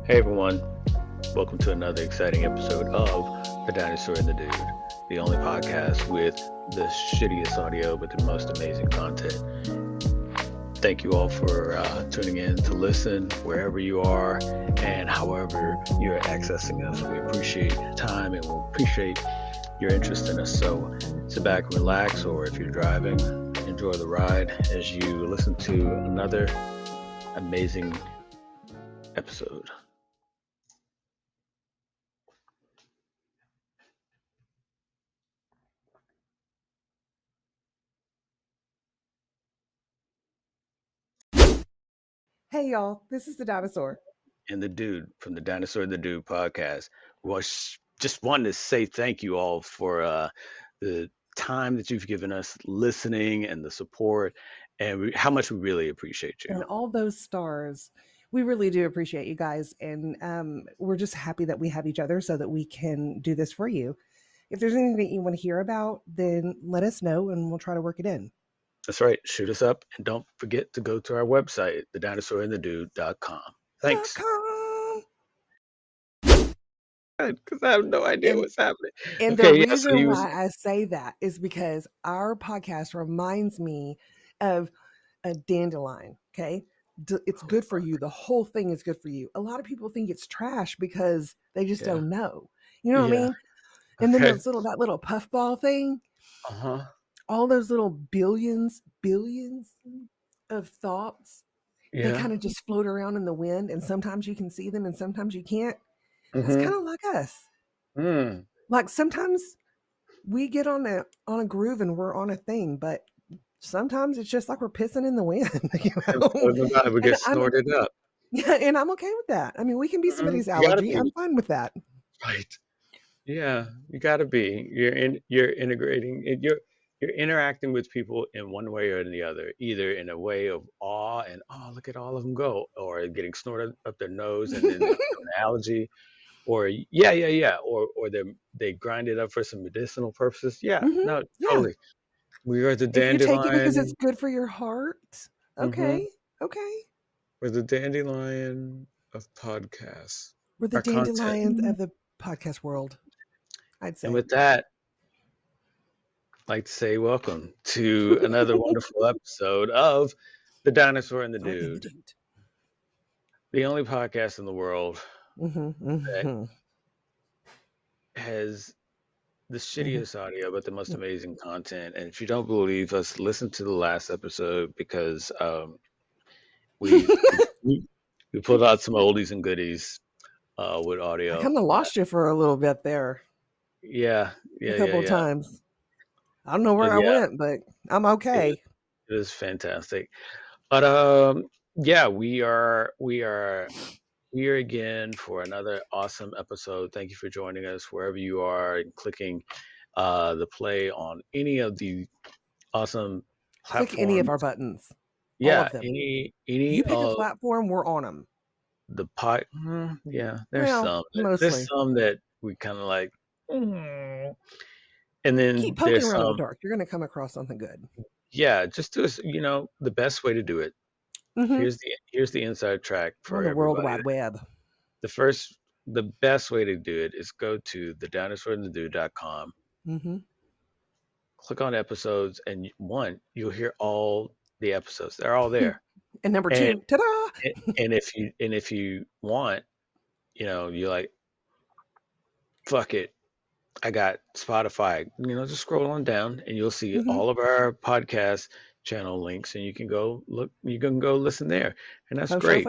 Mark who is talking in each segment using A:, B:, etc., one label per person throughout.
A: Hey everyone, welcome to another exciting episode of The Dinosaur and the Dude, the only podcast with the shittiest audio but the most amazing content. Thank you all for tuning in to listen wherever you are and however you're accessing us. We appreciate your time and we appreciate your interest in us. So sit back and relax, or if you're driving, enjoy the ride as you listen to another amazing episode.
B: Hey y'all, this is the Dinosaur.
A: And the Dude from the Dinosaur The Dude podcast. Just wanted to say thank you all for the time that you've given us listening and the support, and how much we really appreciate you.
B: And all those stars. We really do appreciate you guys. And we're just happy that we have each other so that we can do this for you. If there's anything that you want to hear about, then let us know and we'll try to work it in.
A: That's right. Shoot us up, and don't forget to go to our website, TheDinosaur&TheDude.com. Thanks. Because I have no idea what's happening.
B: And the reason why I say that is because our podcast reminds me of a dandelion. Okay. It's good for you. The whole thing is good for you. A lot of people think it's trash because they just don't know. You know what I mean? And then that little puffball thing. All those little billions of thoughts. They kind of just float around in the wind, and sometimes you can see them and sometimes you can't. It's kind of like us. Like sometimes we get on a groove and we're on a thing, but sometimes it's just like we're pissing in the wind. You know?
A: We get snorted up.
B: Yeah, and I'm okay with that. I mean, we can be somebody's allergy. I'm fine with that.
A: Right. Yeah, you got to be. You're integrating. You're interacting with people in one way or the other, either in a way of awe and look at all of them go, or getting snorted up their nose and then an allergy. Or or they grind it up for some medicinal purposes. No, totally. We are the dandelion.
B: If you take it because it's good for your heart, okay.
A: We're the dandelion of podcasts.
B: We're the dandelions of the podcast world, I'd say.
A: And with that, I'd like to say welcome to another wonderful episode of The Dinosaur and the Dude, the only podcast in the world that has the shittiest audio but the most amazing content. And if you don't believe us, listen to the last episode, because we pulled out some oldies and goodies with audio.
B: I kind of lost you for a little bit there.
A: A
B: couple of times. I don't know where I went, but I'm okay.
A: It is fantastic. But we are here again for another awesome episode. Thank you for joining us wherever you are and clicking the play on any of the awesome platforms.
B: Click any of our buttons.
A: Yeah,
B: all of them.
A: Any
B: you pick a platform, we're on them.
A: The pot, there's some.
B: Mostly.
A: There's some that we kind of like. And then
B: keep poking around in the dark. You're going to come across something good.
A: Yeah, just do the best way to do it. Here's the inside track for
B: the World Wide Web.
A: The best way to do it is go to TheDinosaur&TheDude.com. Click on episodes, and you'll hear all the episodes. They're all there.
B: And number two, ta-da!
A: And if you want, you're like, fuck it, I got Spotify. Just scroll on down, and you'll see all of our podcast channel links, and you can go look. You can go listen there, and that's great.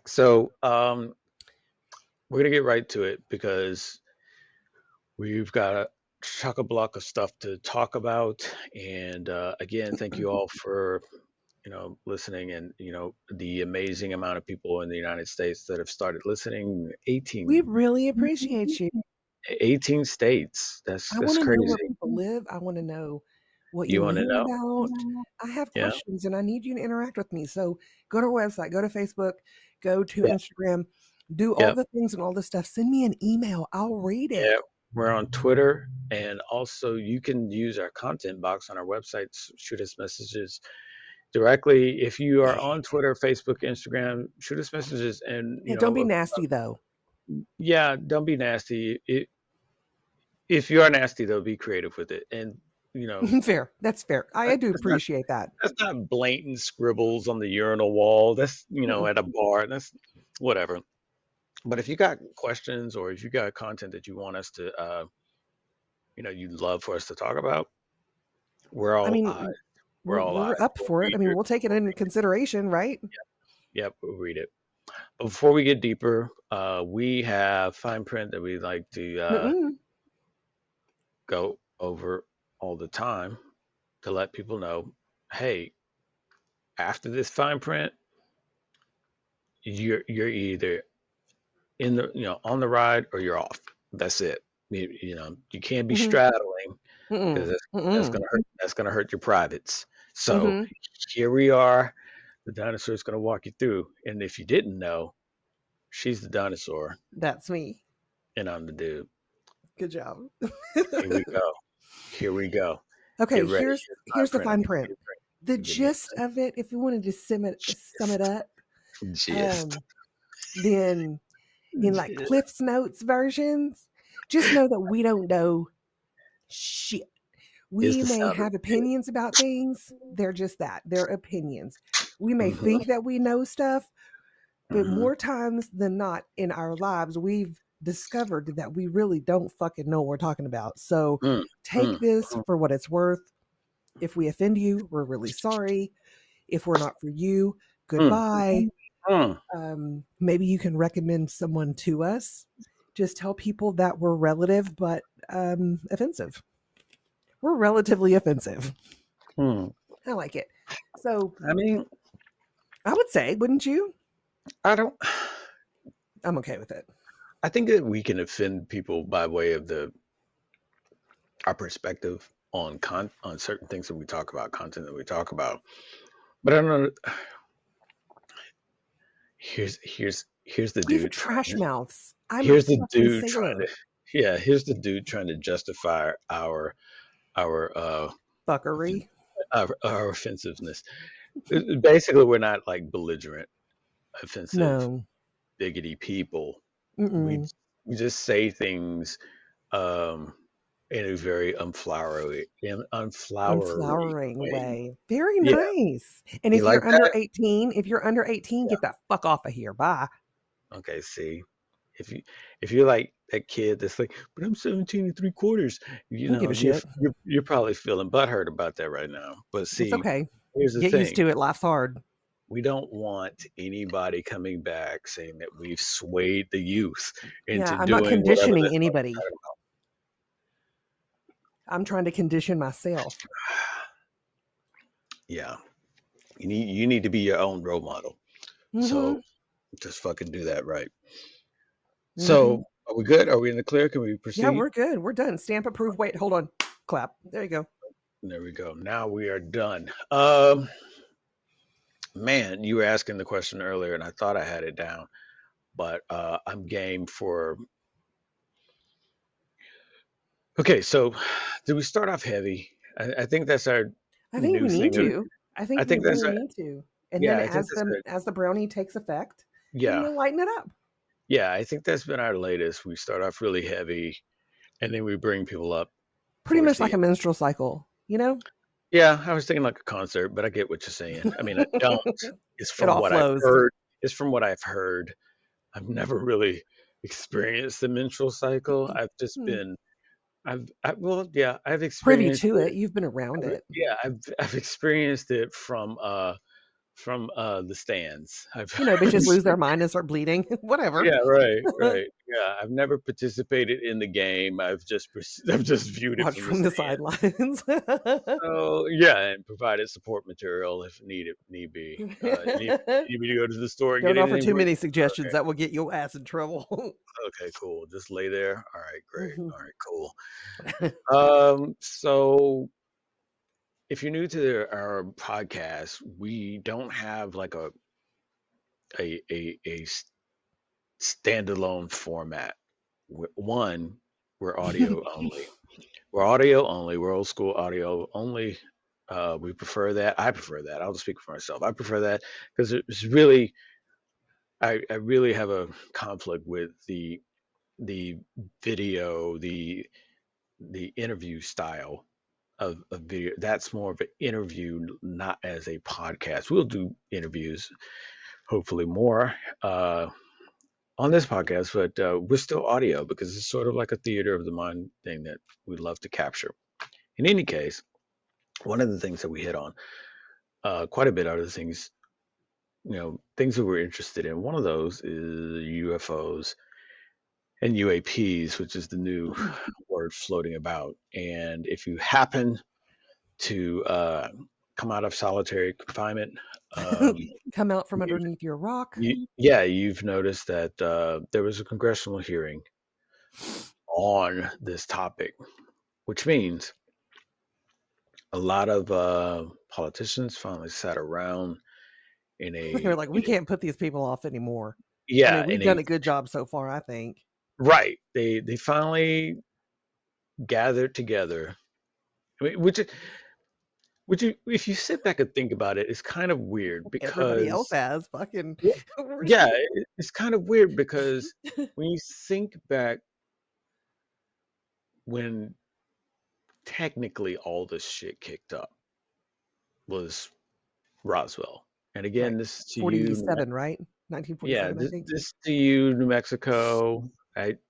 A: So we're gonna get right to it because we've got a chock-a-block of stuff to talk about. And again, thank you all for listening, and the amazing amount of people in the United States that have started listening. 18.
B: We really appreciate you.
A: 18 states. That's crazy.
B: I want to know where people live. I want to know what you want to know about. I have questions and I need you to interact with me. So go to our website, go to Facebook, go to Instagram, do all the things and all this stuff. Send me an email. I'll read it.
A: Yeah, we're on Twitter, and also you can use our content box on our website. Shoot us messages directly. If you are on Twitter, Facebook, Instagram, shoot us messages, and
B: Yeah, don't be nasty though.
A: yeah, don't be nasty. If you are nasty, though, be creative with it, and
B: Fair. That's fair. I do
A: that's not
B: appreciate that.
A: that's not blatant scribbles on the urinal wall. That's
B: Mm-mm.
A: at a bar. That's whatever. But if you got questions or if you got content that you want us to, you'd love for us to talk about, we're
B: I
A: all
B: mean,
A: we're all
B: we're
A: eyes.
B: up
A: We'll
B: for it.
A: read
B: I mean, we'll take it into consideration, right?
A: Yep, we'll read it. But before we get deeper, we have fine print that we like to go over all the time to let people know, hey, after this fine print, you're either in the on the ride or you're off. That's it. You can't be
B: Mm-hmm.
A: straddling because
B: Mm-mm.
A: that's
B: Mm-mm.
A: gonna hurt. That's gonna hurt your privates. So
B: Mm-hmm.
A: here we are. The dinosaur is gonna walk you through. And if you didn't know, she's the dinosaur,
B: That's me.
A: and I'm the dude.
B: Good job.
A: Here we go. Here we go.
B: Okay,
A: Get ready.
B: here's the fine print. The
A: Give me
B: gist of it, if you wanted to sum it up,
A: gist.
B: then in like
A: Gist.
B: Cliff's Notes versions, just know that we don't know shit. We may have opinions about things. They're just that. They're opinions. We may think that we know stuff, but more times than not in our lives, we've discovered that we really don't fucking know what we're talking about. So take this for what it's worth. If we offend you, we're really sorry. If we're not for you, goodbye. Maybe you can recommend someone to us. Just tell people that we're relative, but offensive. We're relatively offensive. I like it. So,
A: I mean,
B: I would say, wouldn't you?
A: I'm
B: okay with it.
A: I think that we can offend people by way of our perspective on certain things that we talk about, content that we talk about. But I don't know. Here's the dude.
B: We have trash mouths.
A: Here's the dude trying to. Yeah, here's the dude trying to justify our
B: fuckery,
A: our offensiveness. Basically, we're not like belligerent, offensive, biggity people. We just say things in a very unflowering
B: way. Very nice. And if you're under 18, get the fuck off of here. Bye.
A: Okay, see. If you're like that kid that's like, but I'm 17 3/4,
B: don't give a shit.
A: You're probably feeling butthurt about that right now. But see,
B: it's okay.
A: Here's the
B: thing.
A: Get
B: used to it. Life's hard.
A: We don't want anybody coming back saying that we've swayed the youth into
B: I'm
A: doing
B: not conditioning anybody. I'm trying to condition myself.
A: Yeah. You need to be your own role model. So just fucking do that right. So are we good? Are we in the clear? Can we proceed?
B: Yeah, we're good. We're done. Stamp approved. Wait, hold on. Clap. There you go.
A: There we go. Now we are done. Man, you were asking the question earlier and I thought I had it down, but I'm game for. Okay, so do we start off heavy? I think that's our.
B: I think we need to. I think we really need to. And then as the brownie takes effect, we'll lighten it up.
A: Yeah, I think that's been our latest. We start off really heavy, and then we bring people up.
B: Pretty much like a menstrual cycle, you know?
A: Yeah, I was thinking like a concert, but I get what you're saying. I mean, I don't. It's from what
B: flows.
A: I've heard. It's from what I've heard. I've never really experienced the menstrual cycle. I've just been. I've experienced
B: privy to it. You've been around it.
A: Yeah, I've experienced it from the stands.
B: Bitches lose their mind and start bleeding. Whatever.
A: Yeah, right. Yeah, I've never participated in the game. I've just viewed it
B: from the sidelines.
A: So yeah, and provided support material if need be. Need me to go to the store and
B: don't offer too many suggestions. That will get your ass in trouble.
A: Okay, cool. Just lay there. All right, great. All right, cool. So if you're new to our podcast, we don't have like a standalone format. One, we're audio only. We're audio only. We're old school audio only We prefer that. I prefer that. I'll just speak for myself. I prefer that because it's really, I really have a conflict with the video, the interview style of video. That's more of an interview, not as a podcast. We'll do interviews, hopefully more on this podcast, but we're still audio because it's sort of like a theater of the mind thing that we love to capture. In any case, one of the things that we hit on quite a bit are the things, things that we're interested in. One of those is UFOs and UAPs, which is the new word floating about. And if you happen to come out of solitary confinement,
B: come out from
A: you,
B: underneath your rock.
A: yeah, you've noticed that there was a congressional hearing on this topic, which means a lot of politicians finally sat around in
B: They're
A: a,
B: like, we can't put these people off anymore. I
A: yeah,
B: mean, we've done a good job so far, I think.
A: right. They finally gathered together. I mean, which if you sit back and think about it, it's kind of weird
B: Everybody else
A: because
B: has fucking.
A: yeah, it's kind of weird because when you think back when technically all this shit kicked up was Roswell. And again,
B: Right.
A: this to you,
B: 47, right?
A: yeah,
B: 1947, I think.
A: this to you, New Mexico,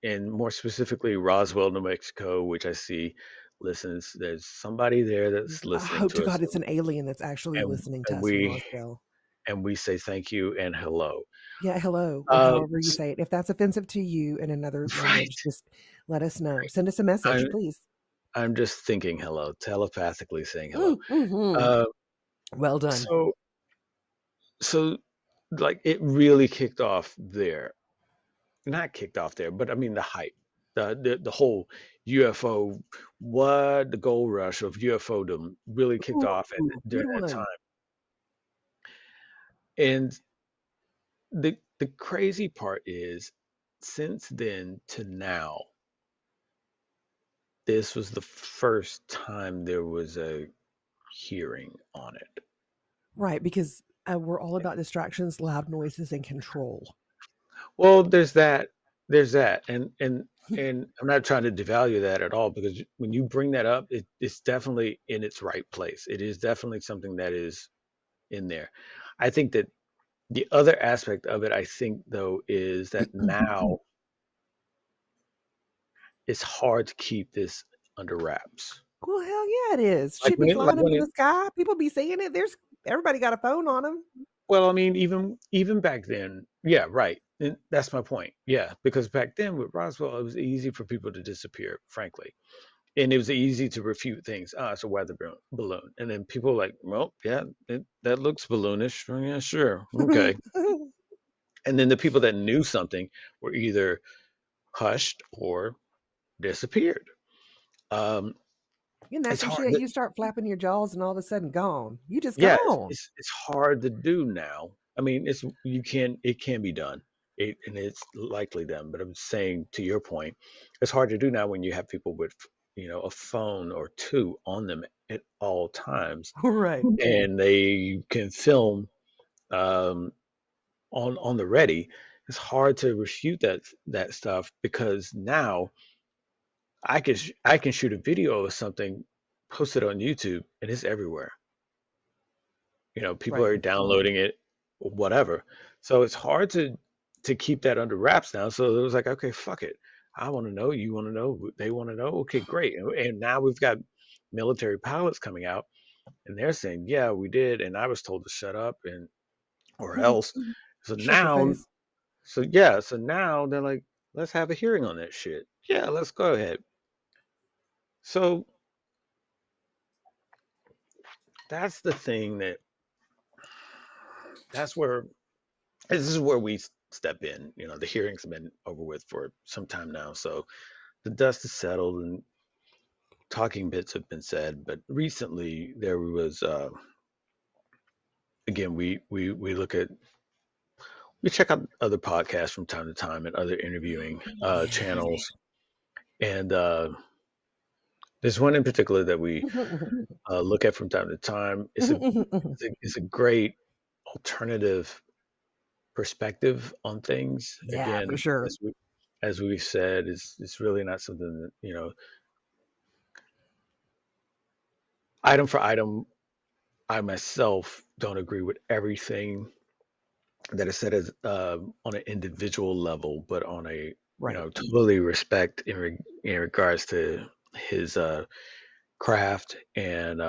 A: and more specifically Roswell, New Mexico, which I see listens. There's somebody there that's
B: I
A: listening
B: hope to
A: to us,
B: God it's an alien that's actually
A: and
B: listening to
A: and
B: us from
A: we
B: Roswell.
A: and we say thank you and hello.
B: Yeah, hello, or however you
A: S-
B: say it. If that's offensive to you in another
A: right,
B: language, just let us know. Send us a message,
A: I'm
B: please.
A: I'm just thinking hello, telepathically saying hello.
B: Mm-hmm.
A: Uh,
B: Well done.
A: so like it really kicked off there, not kicked off there, but I mean the hype, the whole UFO, what the gold rush of UFOdom really kicked
B: Ooh,
A: off
B: good
A: during that
B: one.
A: time. And the crazy part is, since then to now, this was the first time there was a hearing on it.
B: Right, because we're all about distractions, loud noises, and control.
A: Well, there's that, and I'm not trying to devalue that at all because when you bring that up, it's definitely in its right place. It is definitely something that is in there. I think that the other aspect of it, I think though, is that now it's hard to keep this under wraps.
B: Well, hell yeah, it is.
A: Like
B: Should be
A: like
B: flying up
A: when
B: in
A: it,
B: the sky. People be seeing it. There's everybody got a phone on them.
A: well, I mean, even back then, yeah, right. And that's my point. Yeah, because back then with Roswell, it was easy for people to disappear, frankly. And it was easy to refute things. Ah, it's a weather balloon. And then people were like, well, yeah, that looks balloonish. Oh, yeah, sure. Okay. And then the people that knew something were either hushed or disappeared. Um,
B: And that's
A: it's
B: some
A: hard.
B: shit. You start flapping your jaws, and all of a sudden, gone. You just
A: Yeah,
B: gone.
A: it's hard to do now. I mean, it can be done. And it's likely done. But I'm saying to your point, it's hard to do now when you have people with, a phone or two on them at all times,
B: Right.
A: and they can film um, on the ready. It's hard to refute that stuff because now I can shoot a video of something, post it on YouTube, and it's everywhere. People
B: Right.
A: are downloading it, whatever. So it's hard to keep that under wraps now. So it was like, okay, fuck it. I want to know, you want to know, they want to know. Okay, great. And now we've got military pilots coming out and they're saying, yeah, we did, and I was told to shut up and or else. So
B: Shut your
A: now,
B: face.
A: so now they're like, let's have a hearing on that shit. Yeah, let's go ahead. So that's the thing that's where this is where we step in. The hearings have been over with for some time now, so the dust is settled and talking bits have been said. But recently, there was again, we look at we check out other podcasts from time to time and other interviewing channels, and There's one in particular that we look at from time to time. It's a great alternative perspective on things.
B: Yeah,
A: Again,
B: for sure.
A: as we've said, it's really not something that, you know, item for item. I myself don't agree with everything that is said as on an individual level, but on a, you
B: Right.
A: know, totally respect in regards to his craft and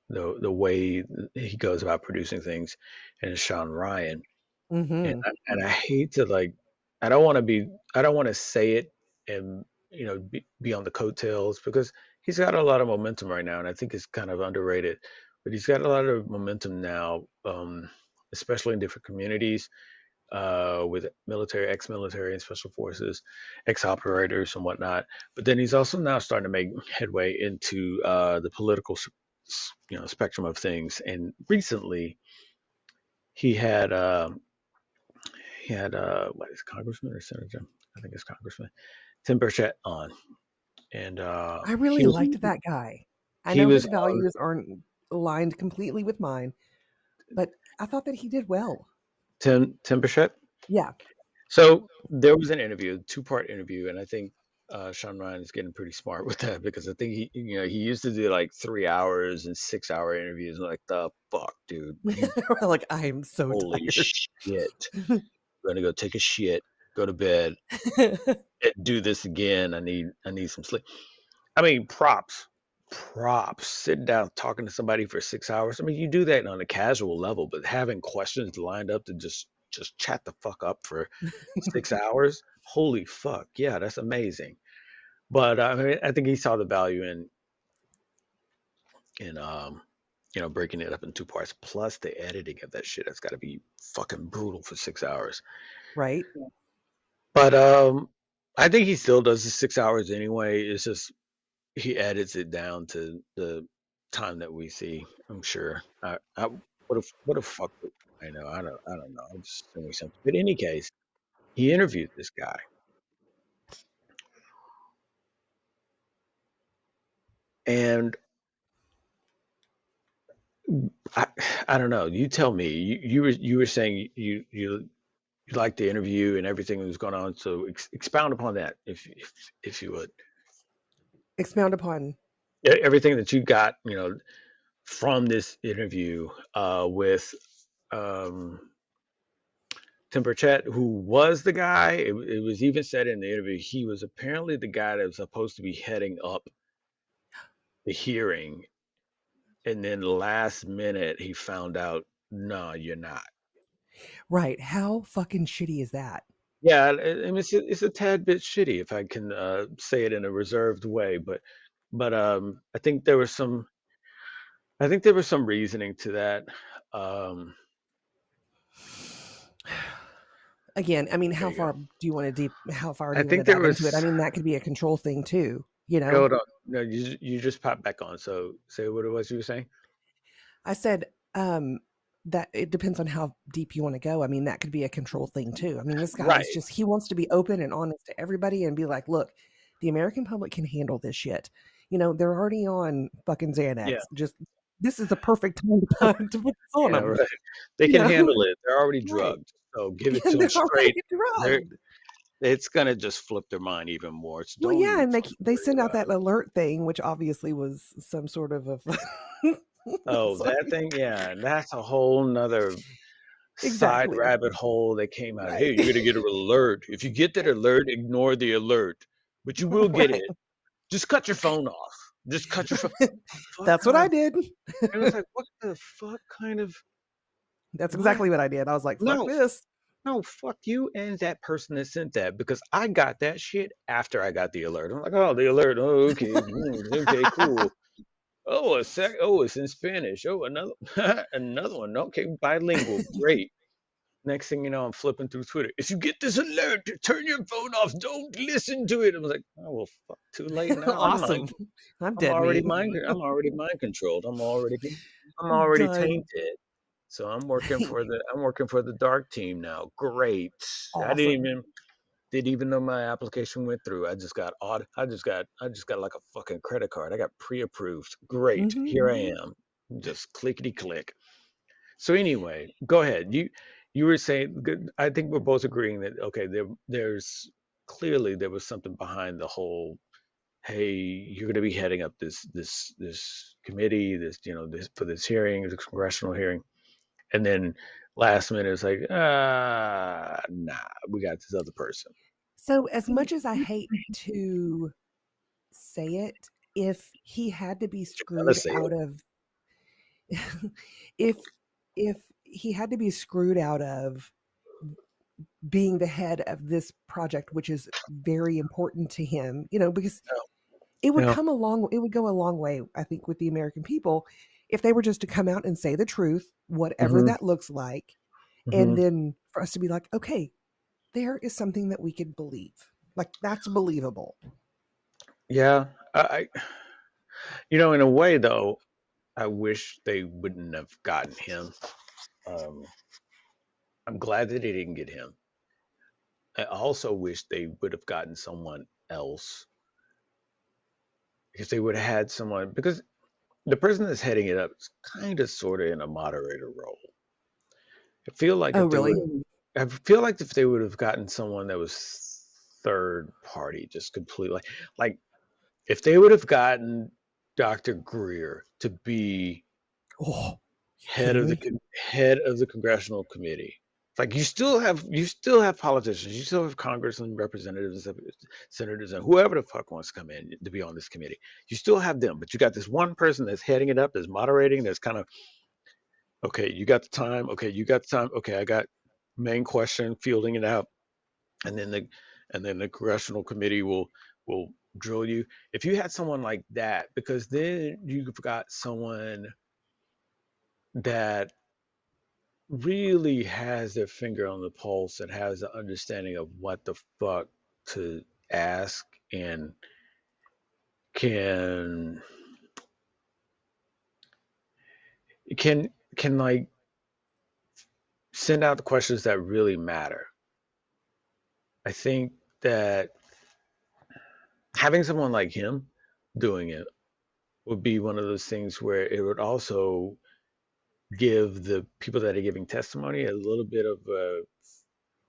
A: the way he goes about producing things, and Sean Ryan.
B: Mm-hmm.
A: And I hate to like, I don't want to be, I don't want to say it and, you know, be on the coattails, because he's got a lot of momentum right now, and I think it's kind of underrated. But he's got a lot of momentum now, especially in different communities, with military, ex-military, and special forces, ex-operators, and whatnot. But then he's also now starting to make headway into the political, you know, spectrum of things. And recently, he had. He had what is it, Congressman or Senator? I think it's Congressman Tim Burchett on, and
B: I really liked that guy. I
A: he
B: know
A: was
B: his
A: on
B: values aren't aligned completely with mine, but I thought that he did well.
A: Tim Burchett.
B: Yeah.
A: So there was an interview, two-part interview, and I think Sean Ryan is getting pretty smart with that, because I think he, you know, he used to do like 3 hours and 6 hour interviews. I'm like, the fuck, dude, you
B: Like, I am so
A: holy
B: tired.
A: shit, I'm gonna go take a shit, go to bed, and do this again. I need some sleep. I mean, props. Sitting down talking to somebody for 6 hours. I mean, you do that on a casual level, but having questions lined up to just chat the fuck up for 6 hours. Holy fuck, yeah, that's amazing. But I mean, I think he saw the value in you know, breaking it up in two parts. Plus the editing of that shit. That's got to be fucking brutal for 6 hours.
B: Right.
A: But I think he still does the 6 hours anyway. It's just he edits it down to the time that we see. I'm sure. What a fuck. I know. I don't know. I'm just saying something. But in any case, he interviewed this guy, and I I don't know. You tell me. You were saying you liked the interview and everything that was going on. So expound upon that, if you would.
B: Expound upon.
A: Everything that you got, you know, from this interview with um, Tim Burchett, who was the guy. It was even said in the interview he was apparently the guy that was supposed to be heading up the hearing, and then last minute he found out, no, you're not.
B: Right. How fucking shitty is that?
A: Yeah, I mean, it's a tad bit shitty, if I can say it in a reserved way, but I think there was some reasoning to that. Um,
B: Again, I mean,
A: there you go.
B: how far do
A: I
B: you want to
A: think there
B: dive into it? I
A: was.
B: mean, that could be a control thing too, you know?
A: Hold on. No, you just popped back on. So say what it was you were saying.
B: I said, that it depends on how deep you want to go. I mean, that could be a control thing too. I mean, this guy is
A: Right.
B: just, he wants to be open and honest to everybody and be like, look, the American public can handle this shit. You know, they're already on fucking
A: Yeah.
B: Xanax. Just, this is the perfect time to put this on
A: Yeah.
B: them,
A: Right. They
B: you
A: can
B: know?
A: handle it. They're already
B: Right.
A: drugged. So give it to
B: And
A: them
B: they're already
A: straight. They're
B: drugged.
A: it's gonna just flip their mind even more. So
B: Well,
A: don't
B: yeah,
A: even
B: and
A: fucking
B: they
A: worry
B: send out
A: about
B: that
A: it.
B: alert thing, which obviously was some sort of a
A: Oh,
B: it's
A: that
B: like
A: thing, yeah, that's a whole nother side
B: exactly.
A: rabbit hole that came out. Hey,
B: Right.
A: you're gonna get an alert. If you get that alert, ignore the alert. But you will get
B: Right.
A: it. Just cut your phone off. Just cut your phone. Fuck
B: That's what
A: kind
B: I
A: of
B: did.
A: it was like, what the fuck kind of
B: That's
A: what?
B: exactly what I did. I was like, "Fuck
A: No,
B: this."
A: no, fuck you and that person that sent that, because I got that shit after I got the alert. I'm like, oh, the alert. Oh, okay, okay, cool. Oh, it's in Spanish. Oh, another another one. Okay, bilingual. Great. Next thing you know, I'm flipping through Twitter. If you get this alert, turn your phone off. Don't listen to it. I was like, oh well, fuck. Too late now.
B: Awesome. I'm
A: I'm
B: dead
A: already
B: meat.
A: mind. I'm already mind controlled. I'm already
B: Done.
A: tainted. So I'm working for the dark team now. Great. I didn't
B: Awesome.
A: even Didn't even know my application went through. I just got like a fucking credit card. I got pre-approved. Great.
B: Mm-hmm.
A: Here I am. Just clickety click. So anyway, go ahead. You were saying I think we're both agreeing that okay, there's clearly there was something behind the whole hey, you're going to be heading up this committee, this this for this hearing, this congressional hearing, and then last minute it's like nah, we got this other person.
B: So, as much as I hate to say it, if he had to be
A: Gotta
B: screwed
A: say
B: out
A: it.
B: of, if if he had to be screwed out of being the head of this project, which is very important to him, because
A: Yeah.
B: it would go a long way, I think, with the American people if they were just to come out and say the truth, whatever
A: Hmm.
B: that looks like, and
A: Hmm.
B: then for us to be like, okay, there is something that we could believe. Like that's believable.
A: Yeah. In a way though, I wish they wouldn't have gotten him. Um, I'm glad that they didn't get him. I also wish they would have gotten someone else if they would have had someone because the person that's heading it up is kind of sort of in a moderator role. I feel like
B: Oh,
A: if they would,
B: really?
A: I feel like if they would have gotten someone that was third party, just completely like if they would have gotten Dr. Greer to be
B: Oh, you
A: head
B: kidding
A: of the
B: me?
A: head of the congressional committee. Like you still have politicians, you still have congressmen, representatives, senators, and whoever the fuck wants to come in to be on this committee. You still have them, but you got this one person that's heading it up, that's moderating, that's kind of okay. You got the time. Okay, you got the time. Okay, I got main question, fielding it out, and then the congressional committee will drill you. If you had someone like that, because then you've got someone that really has their finger on the pulse and has an understanding of what the fuck to ask and can can like send out the questions that really matter. I think that having someone like him doing it would be one of those things where it would also give the people that are giving testimony a little bit of a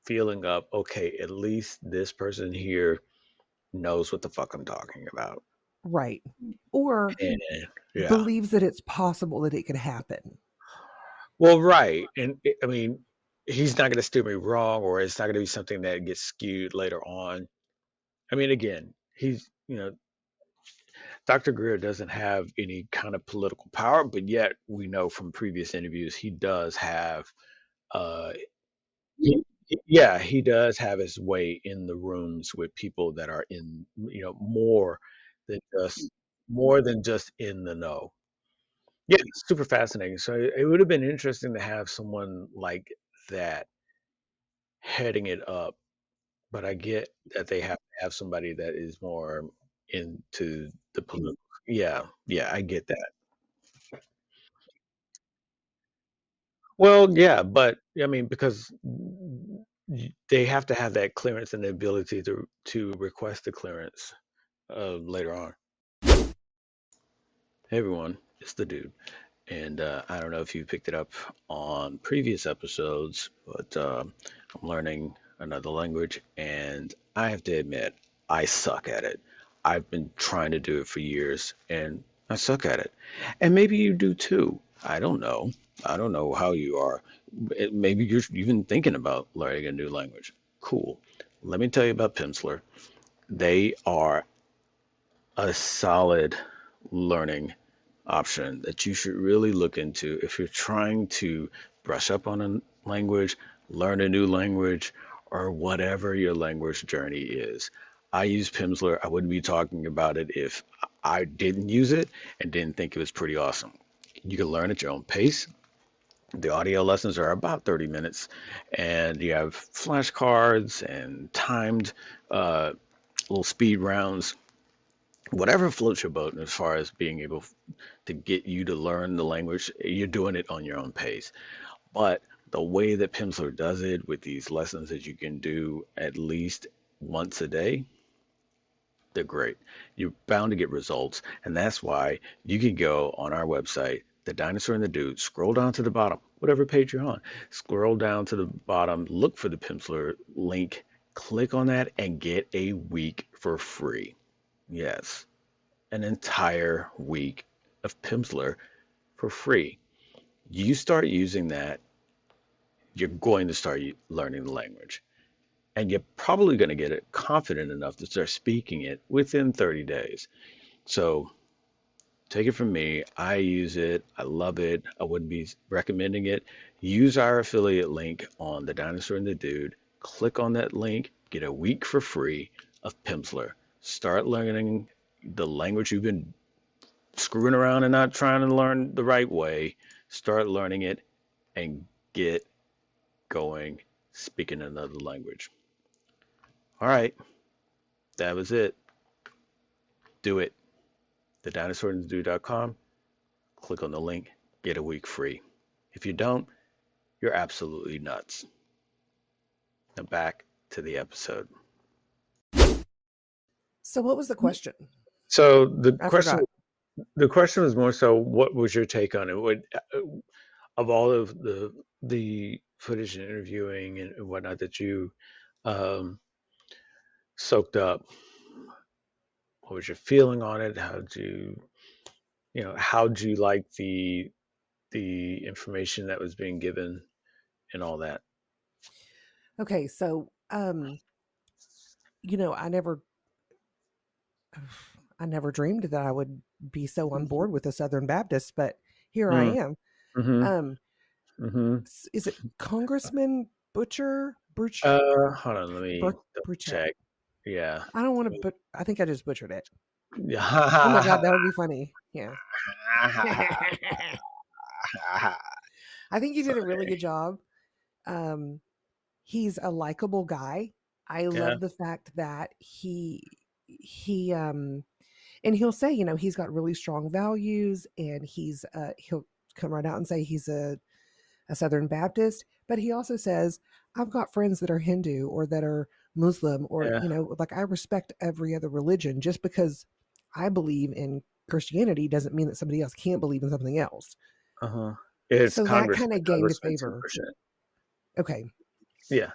A: feeling of okay, at least this person here knows what the fuck I'm talking about.
B: Right. Or
A: And yeah.
B: believes that it's possible that it could happen.
A: Well, right. And I mean, he's not going to steer me wrong, or it's not going to be something that gets skewed later on. I mean, again, Dr. Greer doesn't have any kind of political power, but yet we know from previous interviews he does have, uh, yeah, he does have his way in the rooms with people that are in, than just more than just in the know. Yeah, it's super fascinating. So it would have been interesting to have someone like that heading it up, but I get that they have to have somebody that is more into the political. Yeah, yeah, I get that. Well, yeah, but I mean, because they have to have that clearance and the ability to request the clearance later on. Hey everyone, it's the dude. And I don't know if you picked it up on previous episodes, but I'm learning another language, and I have to admit, I suck at it. I've been trying to do it for years, and I suck at it. And maybe you do too. I don't know. I don't know how you are. Maybe you're even thinking about learning a new language. Cool. Let me tell you about Pimsleur. They are a solid learning option that you should really look into if you're trying to brush up on a language, learn a new language, or whatever your language journey is. I use Pimsleur. I wouldn't be talking about it if I didn't use it and didn't think it was pretty awesome. You can learn at your own pace. The audio lessons are about 30 minutes, and you have flashcards and timed uh, little speed rounds, whatever floats your boat as far as being able to get you to learn the language. You're doing it on your own pace. But the way that Pimsleur does it with these lessons that you can do at least once a day, they're great. You're bound to get results. And that's why you can go on our website, The Dinosaur and the Dude, scroll down to the bottom, whatever page you're on, scroll down to the bottom, look for the Pimsleur link, click on that, and get a week for free. Yes, an entire week of Pimsleur for free. You start using that, you're going to start learning the language. And you're probably going to get it confident enough to start speaking it within 30 days. So take it from me. I use it. I love it. I wouldn't be recommending it. Use our affiliate link on The Dinosaur and the Dude. Click on that link. Get a week for free of Pimsleur. Start learning the language you've been screwing around and not trying to learn the right way. Start learning it and get going speaking another language. All right, that was it. Do it. TheDinosaur&TheDude.com. Click on the link, get a week free. If you don't, you're absolutely nuts. Now back to the episode.
B: So what was the question?
A: So
B: I forgot.
A: the question was more so, what was your take on it? What, of all of the footage and interviewing and whatnot that you um, soaked up, what was your feeling on it? How'd you like the information that was being given and all that?
B: Okay, so I never dreamed that I would be so on board with the Southern Baptists, but here I
A: Mm,
B: am.
A: mm-hmm, mm-hmm.
B: Is it Congressman Burchett?
A: Hold on, let me double check. Yeah.
B: I don't want to, but I think I just butchered it.
A: Yeah.
B: Oh my God, that would be funny. Yeah. I think he did a really good job. He's a likable guy. I
A: Yeah.
B: love the fact that and he'll say, he's got really strong values, and he'll come right out and say he's a Southern Baptist, but he also says, I've got friends that are Hindu or that are Muslim, or,
A: Yeah.
B: like, I respect every other religion. Just because I believe in Christianity doesn't mean that somebody else can't believe in something else.
A: Uh-huh. It's
B: So that kind of gained
A: Congressman
B: favor.
A: 2%.
B: Okay.
A: Yeah.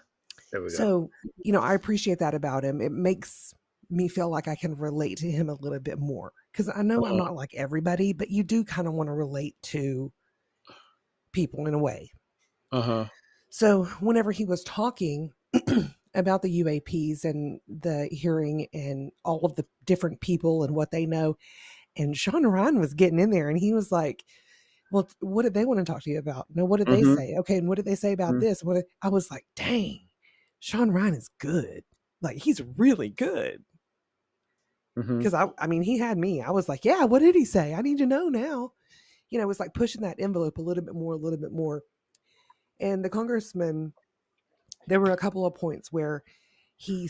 A: There we go.
B: So, I appreciate that about him. It makes me feel like I can relate to him a little bit more, because I know I'm not like everybody, but you do kind of want to relate to people in a way.
A: Uh-huh.
B: So whenever he was talking about the UAPs and the hearing and all of the different people and what they know, and Sean Ryan was getting in there, and he was like, well, what did they want to talk to you about? No, what did they say? Okay, and what did they say about this? I was like, dang, Sean Ryan is good. Like, he's really good. Because I mean, he had me. I was like, yeah, what did he say? I need to know now. It was like pushing that envelope a little bit more. And the congressman, there were a couple of points where he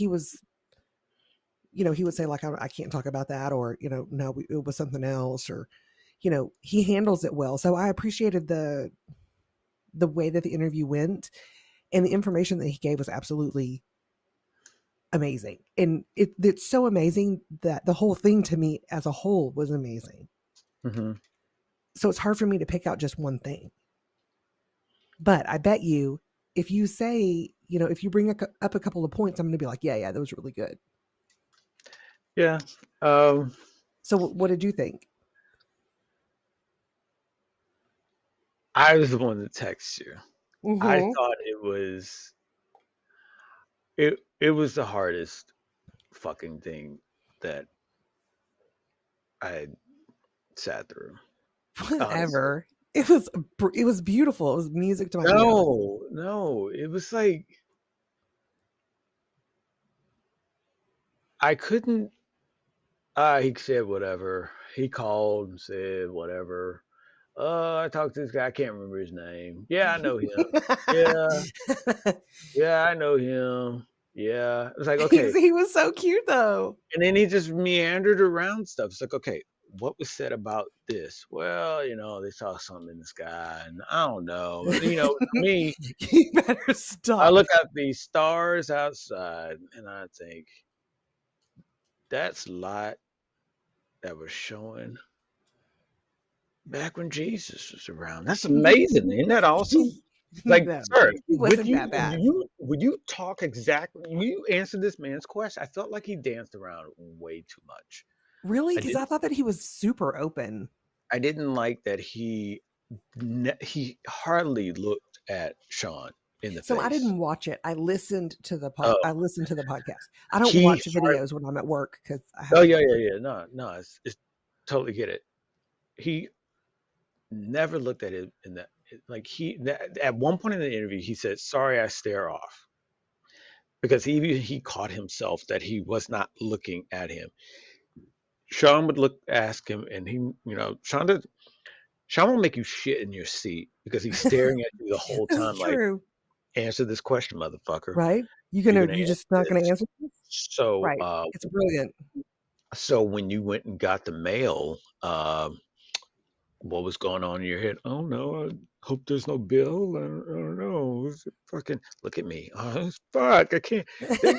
B: was, he would say, like, I can't talk about that, or, no, it was something else, or, he handles it well. So I appreciated the way that the interview went, and the information that he gave was absolutely amazing. And it's so amazing that the whole thing, to me as a whole, was amazing.
A: Mm-hmm.
B: So it's hard for me to pick out just one thing. But I bet you, if you say, if you bring up a couple of points, I'm going to be like, yeah, that was really good.
A: Yeah.
B: So what did you think?
A: I was the one that texted you.
B: Mm-hmm.
A: I thought it was the hardest fucking thing that I sat through.
B: Whatever. Honestly. It was beautiful. It was music to my ears.
A: No, it was like I couldn't. He said whatever. He called and said whatever. I talked to this guy. I can't remember his name. Yeah, I know him. Yeah, I know him. Yeah, it was like, okay.
B: He was so cute though.
A: And then he just meandered around stuff. It's like, okay, what was said about this? Well, they saw something in the sky, and I don't know. For me,
B: you better stop.
A: I look at these stars outside, and I think that's light that was showing back when Jesus was around. That's amazing, isn't that awesome? Like,
B: No,
A: sir,
B: he
A: would
B: wasn't
A: you
B: that bad.
A: would you talk exactly? Will you answer this man's question? I felt like he danced around way too much.
B: Really?
A: I
B: Because I
A: didn't.
B: thought that he was super open.
A: I didn't like that he hardly looked at Sean in the
B: So I
A: face.
B: didn't watch it. I listened to the
A: Oh,
B: I listened to the podcast. I don't
A: he
B: watch
A: hard.
B: videos when I'm at work because I
A: Oh
B: have
A: yeah, yeah, yeah. No, no, it's totally get it. He never looked at it in that. Like at one point in the interview, he said, "Sorry, I stare off," because he caught himself that he was not looking at him. Sean would ask him, and Sean will make you shit in your seat because he's staring at you the whole
B: This
A: time.
B: is
A: Like,
B: true,
A: answer this question, motherfucker.
B: right?
A: You're gonna
B: You
A: answer
B: just not gonna
A: this.
B: answer this?
A: So,
B: Right. It's brilliant.
A: so when you went and got the mail, what was going on in your head? Oh no, I hope there's no bill. I don't know. Fucking look at me. Oh, fuck, I can't. They,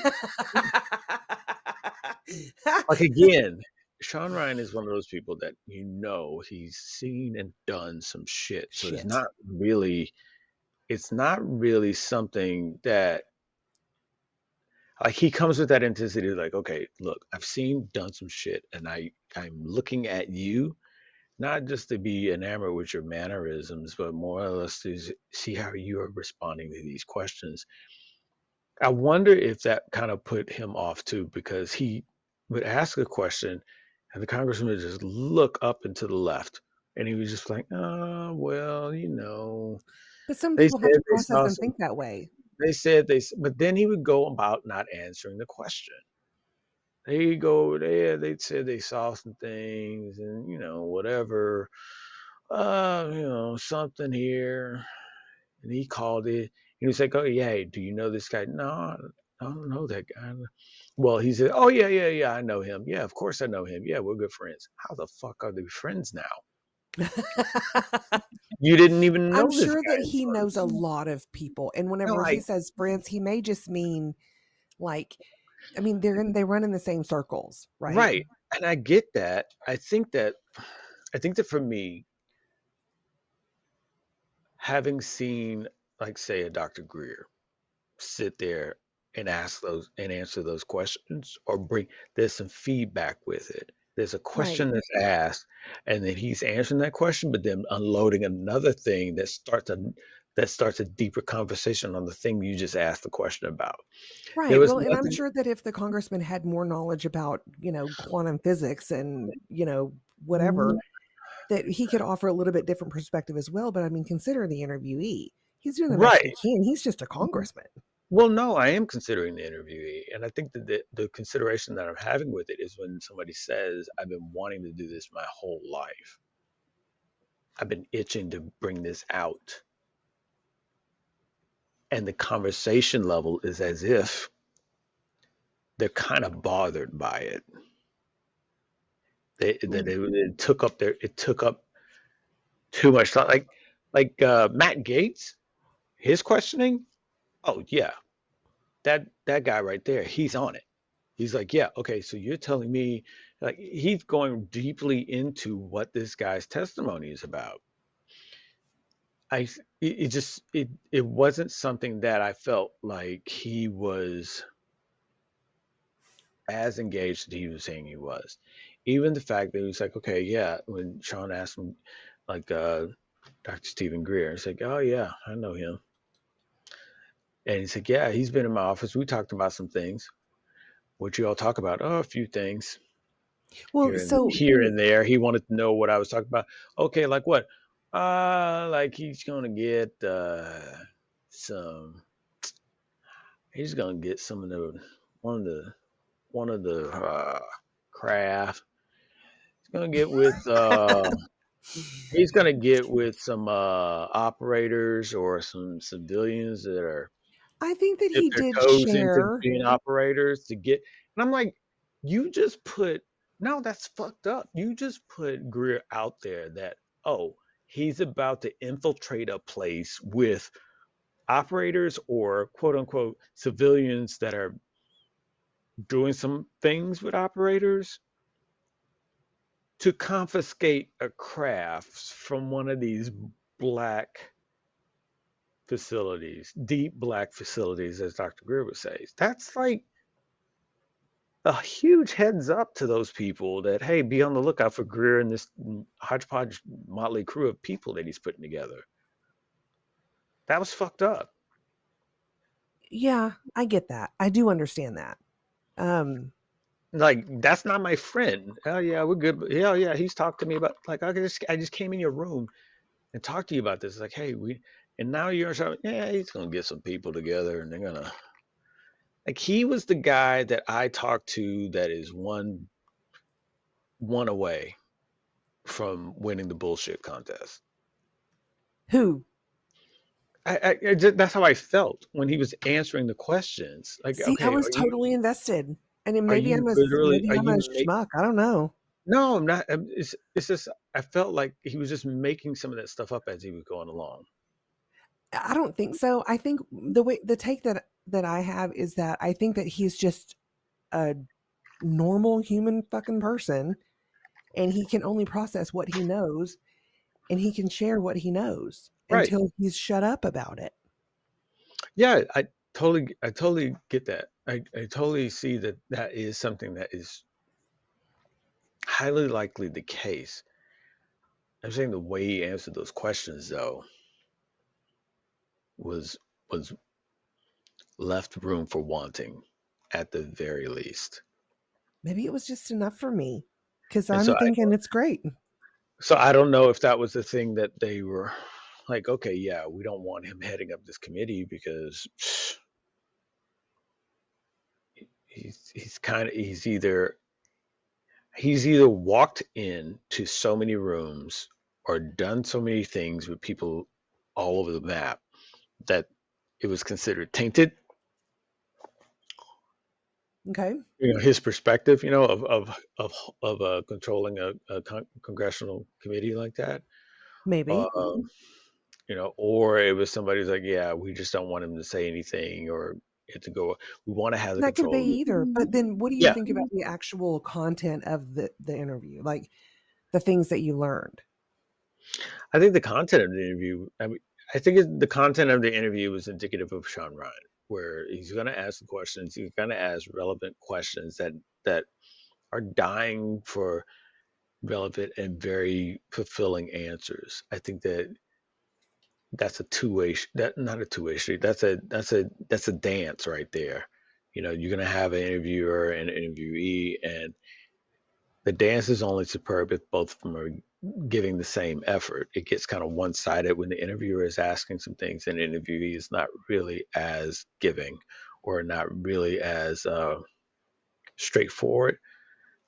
A: like again, Sean Ryan is one of those people that he's seen and done some shit. So
B: Shit.
A: it's not really something that like he comes with that intensity like, okay, look, I've seen done some shit and I'm looking at you not just to be enamored with your mannerisms, but more or less to see how you are responding to these questions. I wonder if that kind of put him off too, because he would ask a question and the congressman would just look up and to the left. And he was just like, oh, well,
B: But some
A: they
B: people have
A: said
B: to
A: they
B: process
A: saw
B: and
A: some,
B: think that way.
A: but then he would go about not answering the question. They go there, they said they saw some things and, whatever, something here. And he called it. He was like, "Oh yeah, hey, do you know this guy?" No, I don't know that guy. Well, he said, "Oh yeah, yeah, yeah, I know him. Yeah, of course I know him. Yeah, we're good friends." How the fuck are they friends now? You didn't even
B: I'm
A: know this
B: sure
A: guy
B: that
A: at
B: he knows a
A: first.
B: lot of people, and
A: No,
B: whenever he says friends, he may just mean like, I mean, they run in the same circles, right?
A: right, and I get that. I think that for me, having seen, like, say, a Dr. Greer sit there and answer those questions or bring there's some feedback with it. There's a
B: Right.
A: question that's asked and then he's answering that question, but then unloading another thing that starts a deeper conversation on the thing you just asked the question about. There
B: Right.
A: was
B: Well, and I'm
A: nothing.
B: sure that if the congressman had more knowledge about, quantum physics and, whatever, that he could offer a little bit different perspective as well. But I mean, consider the interviewee. He's doing the best he
A: Right.
B: can. He's just a congressman.
A: Well, no, I am considering the interviewee, and I think that the consideration that I'm having with it is when somebody says, "I've been wanting to do this my whole life. I've been itching to bring this out." And the conversation level is as if they're kind of bothered by it. It took up too much time. Like Matt Gaetz, his questioning. Oh yeah, that guy right there, he's on it. He's like, yeah, okay, so you're telling me, like, he's going deeply into what this guy's testimony is about. I it just it wasn't something that I felt like he was as engaged as he was saying he was. Even the fact that he was like, okay, yeah, when Sean asked him, like, Dr. Stephen Greer, he's like, oh, yeah, I know him. And he's like, yeah, he's been in my office. We talked about some things. What you all talk about? Oh, a few things
B: Well, so
A: here and there. He wanted to know what I was talking about. Okay, like what? Like he's gonna get some. He's gonna get some of the one of the one of the craft. Gonna get with he's gonna get with some operators or some civilians that are
B: I think that
A: dip
B: he
A: their
B: did
A: toes into
B: share.
A: being operators to get. And I'm like, you just put No, that's fucked up. You just put Greer out there that, oh, he's about to infiltrate a place with operators or quote unquote civilians that are doing some things with operators to confiscate a craft from one of these black facilities, deep black facilities, as Dr. Greer would say. That's like a huge heads up to those people that, hey, be on the lookout for Greer and this hodgepodge motley crew of people that he's putting together. That was fucked up.
B: Yeah, I get that. I do understand that. Um,
A: Like, that's not my friend. Oh yeah, we're good. Hell yeah, he's talked to me about, like, I just came in your room and talked to you about this. Like, hey, and now you're showing, yeah, he's gonna get some people together and they're gonna, like, he was the guy that I talked to that is one away from winning the bullshit contest.
B: who?
A: That's how I felt when he was answering the questions. Like,
B: See, I
A: okay,
B: was totally invested. And then
A: are you literally,
B: maybe
A: are
B: I'm a
A: you
B: schmuck. I don't know.
A: no, I'm not. It's just I felt like he was just making some of that stuff up as he was going along.
B: I don't think so. I think the take that I have is that I think that he's just a normal human fucking person, and he can only process what he knows, and he can share what he knows
A: Right.
B: until he's shut up about it.
A: Yeah, I totally get that. I totally see that that is something that is highly likely the case. I'm saying the way he answered those questions though was left room for wanting at the very least.
B: Maybe it was just enough for me because
A: And so
B: I'm thinking it's great.
A: I don't know if that was the thing that they were like, okay, yeah, we don't want him heading up this committee because he's either walked into so many rooms or done so many things with people all over the map that it was considered tainted.
B: Okay,
A: His perspective, of controlling a congressional committee like that.
B: maybe
A: Uh, or it was somebody who's like, yeah, we just don't want him to say anything or it to go. We want to have the
B: that could be
A: control.
B: either. But then, what do you
A: Yeah,
B: think about the actual content of the interview, like the things that you learned?
A: I think the content of the interview. I mean, I think the content of the interview was indicative of Sean Ryan, where he's going to ask the questions. He's going to ask relevant questions that are dying for relevant and very fulfilling answers. I think that's a two-way that not a two-way street. That's a dance right there. You're going to have an interviewer and an interviewee, and the dance is only superb if both of them are giving the same effort. It gets kind of one-sided when the interviewer is asking some things and the interviewee is not really as giving or not really as straightforward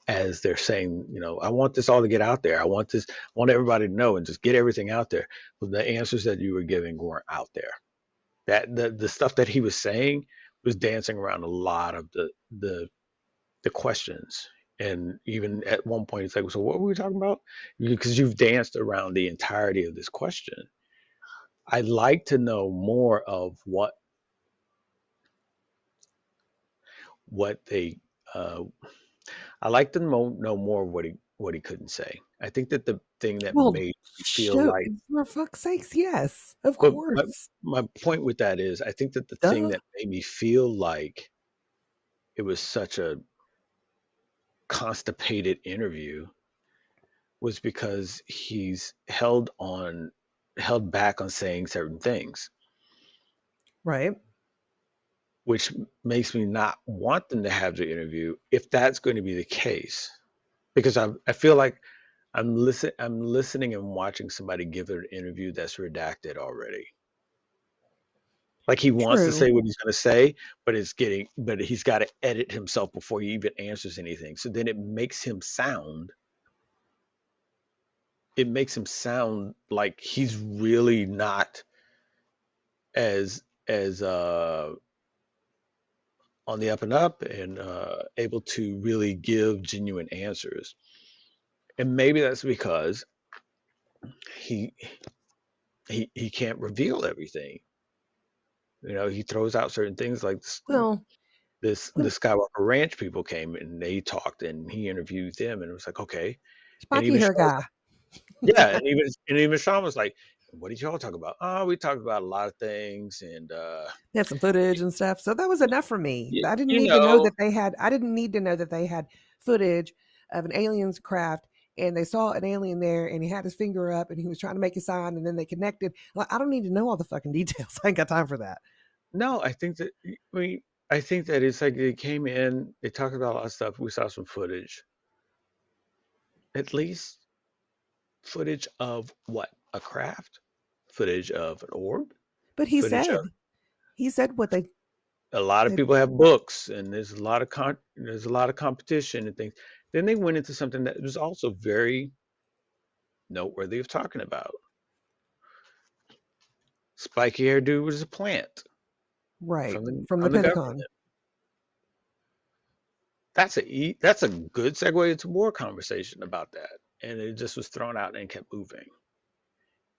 A: as they're saying, I want this all to get out there. I want everybody to know and just get everything out there. But the answers that you were giving weren't out there. That the stuff that he was saying was dancing around a lot of the questions. And even at one point, it's like, so what were we talking about? Because you've danced around the entirety of this question. I'd like to know more of what they. I like to know more of what he couldn't say. I think that the thing that
B: Well,
A: made me feel
B: shoot,
A: like,
B: for fuck's sakes, yes, of
A: but my,
B: course.
A: my point with that is, I think that the thing
B: Duh.
A: that made me feel like it was such a constipated interview was because he's held back on saying certain things,
B: Right.
A: which makes me not want them to have the interview if that's going to be the case. Because I feel like I'm listening and watching somebody give an interview that's redacted already. Like he wants to
B: True.
A: say what he's going to say, but he's got to edit himself before he even answers anything. So then it makes him sound like he's really not as on the up and up and able to really give genuine answers. And maybe that's because he he can't reveal everything. You know, he throws out certain things like
B: Well,
A: the Skywalker Ranch people came and they talked and he interviewed them and it was like, okay. And
B: spiky
A: even
B: hair
A: Sean was
B: guy.
A: like, yeah, and even Sean was like, what did y'all talk about? Oh, we talked about a lot of things and
B: They had some footage and stuff. So that was enough for me. I didn't
A: you
B: need to know
A: know,
B: that they had I didn't need to know that they had footage of an alien's craft and they saw an alien there and he had his finger up and he was trying to make a sign and then they connected. Like, I don't need to know all the fucking details. I ain't got time for that.
A: no, I think that I think that it's like they came in, they talked about a lot of stuff. We saw some footage, at least footage of what? A craft, footage of an orb,
B: But
A: footage of
B: he said what
A: a lot of
B: they
A: people have books and there's a lot of there's a lot of competition and things. Then they went into something that was also very noteworthy of talking about. Spiky hair dude was a plant
B: right
A: from
B: from the
A: the
B: Pentagon.
A: government. That's a good segue into more conversation about that. And it just was thrown out and kept moving.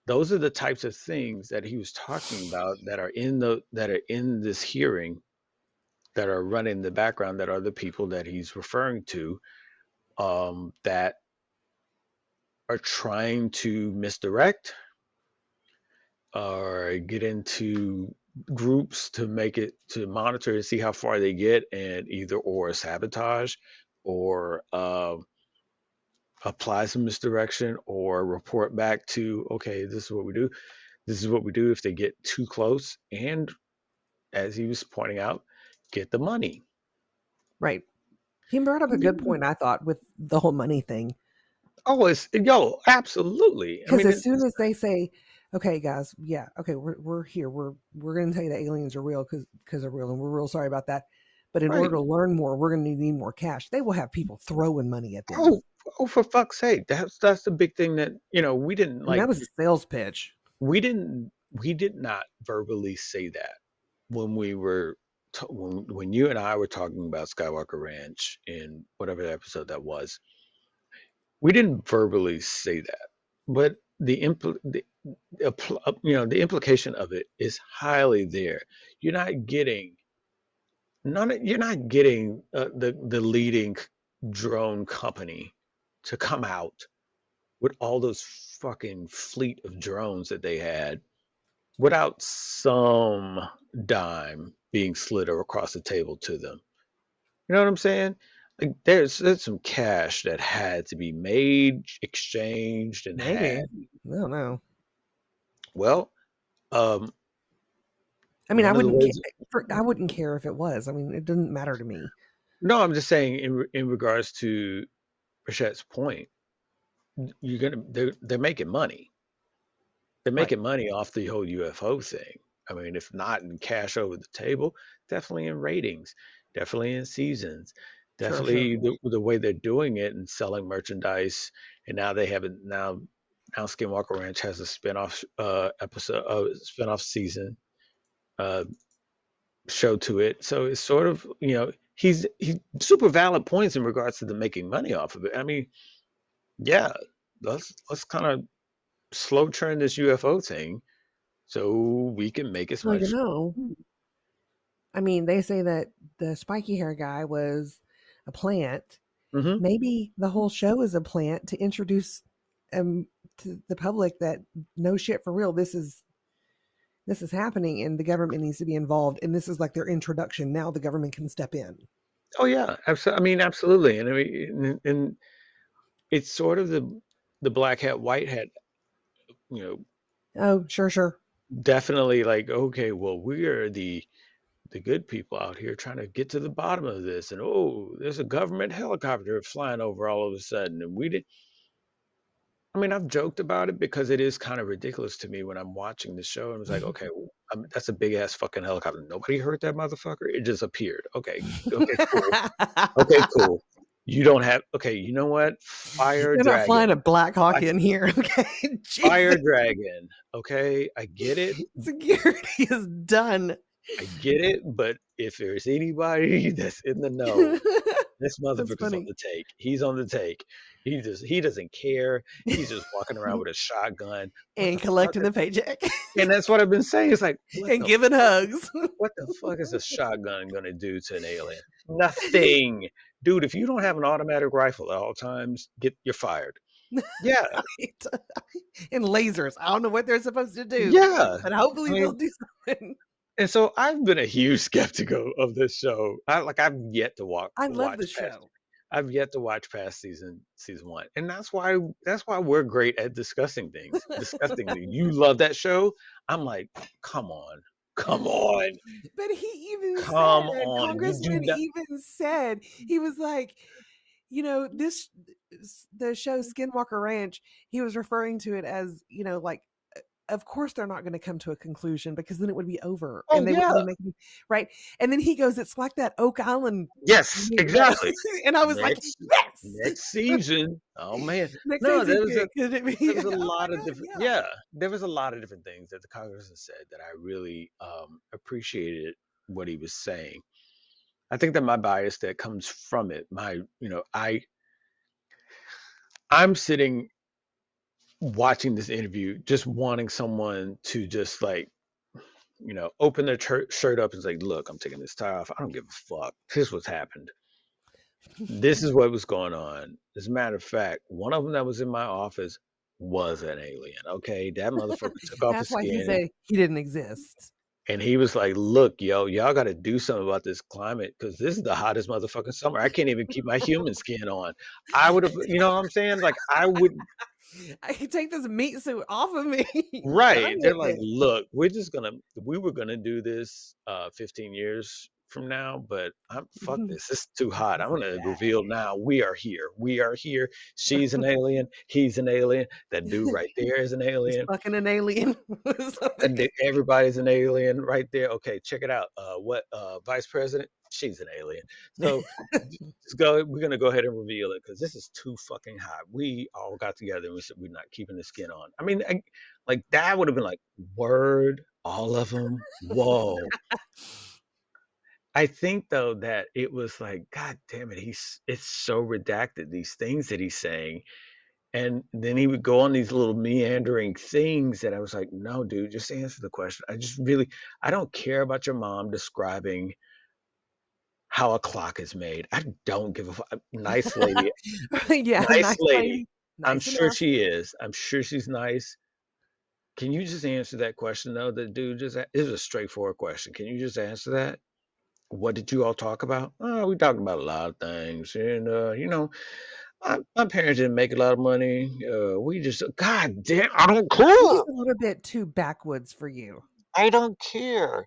A: Those are the types of things that he was talking about that are in this hearing that are running in the background that are the people that he's referring to that are trying to misdirect or get into groups to make it to monitor and see how far they get and either or sabotage or apply some misdirection or report back to okay, this is what we do, this is what we do if they get too close, and as he was pointing out, get the money.
B: Right. He brought up a good point, I thought, with the whole money thing.
A: Oh, it's yo, absolutely. I
B: Because
A: mean,
B: as soon as they say, "Okay, guys, yeah, okay, we're here, we're going to tell you that aliens are real because they're real, and we're real sorry about that. But in
A: right.
B: order to learn more, we're going to need more cash." They will have people throwing money at them.
A: Oh, oh, for fuck's sake, that's the big thing that we didn't
B: I mean,
A: like.
B: that was a sales pitch.
A: We did not verbally say that when we were when you and I were talking about Skywalker Ranch in whatever episode that was. We didn't verbally say that, but the implication of it is highly there. You're not getting you're not getting the leading drone company to come out with all those fucking fleet of drones that they had without some dime being slid across the table to them. You know what I'm saying? Like there's some cash that had to be made, exchanged, and
B: Maybe.
A: had.
B: I don't know.
A: Well, um,
B: I mean,
A: one of the ways.
B: I wouldn't care if it was. I mean, it doesn't matter to me.
A: No, I'm just saying in regards to Burchett's point, they're making money. They're
B: Right.
A: making money off the whole UFO thing. I mean, if not in cash over the table, definitely in ratings, definitely in seasons,
B: Sure, sure.
A: definitely the way they're doing it and selling merchandise. And now they have it now Skinwalker Ranch has a spinoff episode, spinoff season uh, show to it. So it's sort of he super valid points in regards to the making money off of it. I mean, yeah, let's kind of slow churn this UFO thing so we can make as
B: Well,
A: much.
B: I mean, they say that the spiky hair guy was a plant.
A: Hmm.
B: Maybe the whole show is a plant to introduce to the public that no shit for real. This is happening, and the government needs to be involved. And this is like their introduction. Now the government can step in.
A: Oh yeah, absolutely. I mean, absolutely. And I mean, and it's sort of the black hat, white hat. You know,
B: Oh, sure, sure.
A: definitely like okay, well, we are the good people out here trying to get to the bottom of this, and oh, there's a government helicopter flying over all of a sudden, and we did. I mean, I've joked about it because it is kind of ridiculous to me when I'm watching the show and it's like, okay, well, that's a big ass fucking helicopter. Nobody heard that motherfucker. It just appeared. Okay, okay, cool. Okay, cool. You don't have. Okay, you know what? Fire
B: They're not flying
A: dragon.
B: a Black Hawk
A: I,
B: in here. Okay,
A: fire
B: Jesus.
A: dragon. Okay, I get it.
B: Security is done.
A: I get it, but if there's anybody that's in the know, this
B: That's
A: motherfucker's on
B: funny.
A: the take. He's on the take. He doesn't care. He's just walking around with a shotgun. What
B: And
A: the fuck?
B: collecting the paycheck.
A: And that's what I've been saying. It's like,
B: And giving hugs.
A: what the fuck is a shotgun gonna do to an alien? Nothing. Dude, if you don't have an automatic rifle at all times, you're fired. Yeah.
B: Right. And lasers. I don't know what they're supposed to do.
A: Yeah.
B: But hopefully
A: I
B: they'll
A: mean,
B: do something.
A: and so I've been a huge skeptic of this show. I've yet to
B: I love
A: watch
B: the
A: past.
B: show.
A: I've yet to watch past season one, and that's why we're great at discussing things. Discussing things. You love that show. I'm like, come on, come on,
B: But he even
A: come
B: said,
A: on. You do
B: Congressman
A: not.
B: even said, he was like, you know, the show Skinwalker Ranch, he was referring to it as, you know, like, of course they're not going to come to a conclusion because then it would be over
A: Oh
B: and they
A: yeah.
B: wouldn't make it right. And then he goes, it's like that Oak Island.
A: Yes, exactly.
B: And I was like, yes.
A: Next season. Oh man.
B: Next
A: No,
B: season,
A: there was a
B: oh
A: lot
B: my
A: of
B: God,
A: different.
B: yeah.
A: Yeah, there was a lot of different things that the congressman said that I really appreciated what he was saying. I think that my bias that comes from it, I'm sitting watching this interview, just wanting someone to just like, open their shirt up and say, "Look, I'm taking this tie off. I don't give a fuck. Here's what's happened. This is what was going on." As a matter of fact, one of them that was in my office was an alien. Okay, that motherfucker took off his
B: That's why he
A: skin.
B: said he didn't exist.
A: And he was like, "Look, yo, y'all got to do something about this climate because this is the hottest motherfucking summer. I can't even keep my human skin on." I would have, you know what I'm saying? Like, I would,
B: I can take this meat suit off of me.
A: right. They're like, "Look, we were gonna do this 15 years from now, but fuck this. This is too hot. I'm gonna reveal now. We are here. We are here. She's an alien. He's an alien. That dude right there is an alien.
B: He's fucking an alien.
A: And everybody's an alien right there. Okay, check it out. What vice president? She's an alien. So we're gonna go ahead and reveal it because this is too fucking hot. We all got together and we said we're not keeping the skin on. I mean, like that would have been like word, all of them. Whoa. I think though that it was like, God damn it, it's so redacted, these things that he's saying. And then he would go on these little meandering things that I was like, no, dude, just answer the question. I don't care about your mom describing how a clock is made. I don't give a fuck. Nice lady.
B: Yeah,
A: Nice lady. I'm
B: Nice
A: sure
B: enough.
A: she is. I'm sure she's nice. Can you just answer that question though? The dude just, it was a straightforward question. Can you just answer that? What did you all talk about? Oh, we talked about a lot of things. And, my parents didn't make a lot of money. We just, God damn, I don't care.
B: He's a little bit too backwoods for you.
A: I don't care.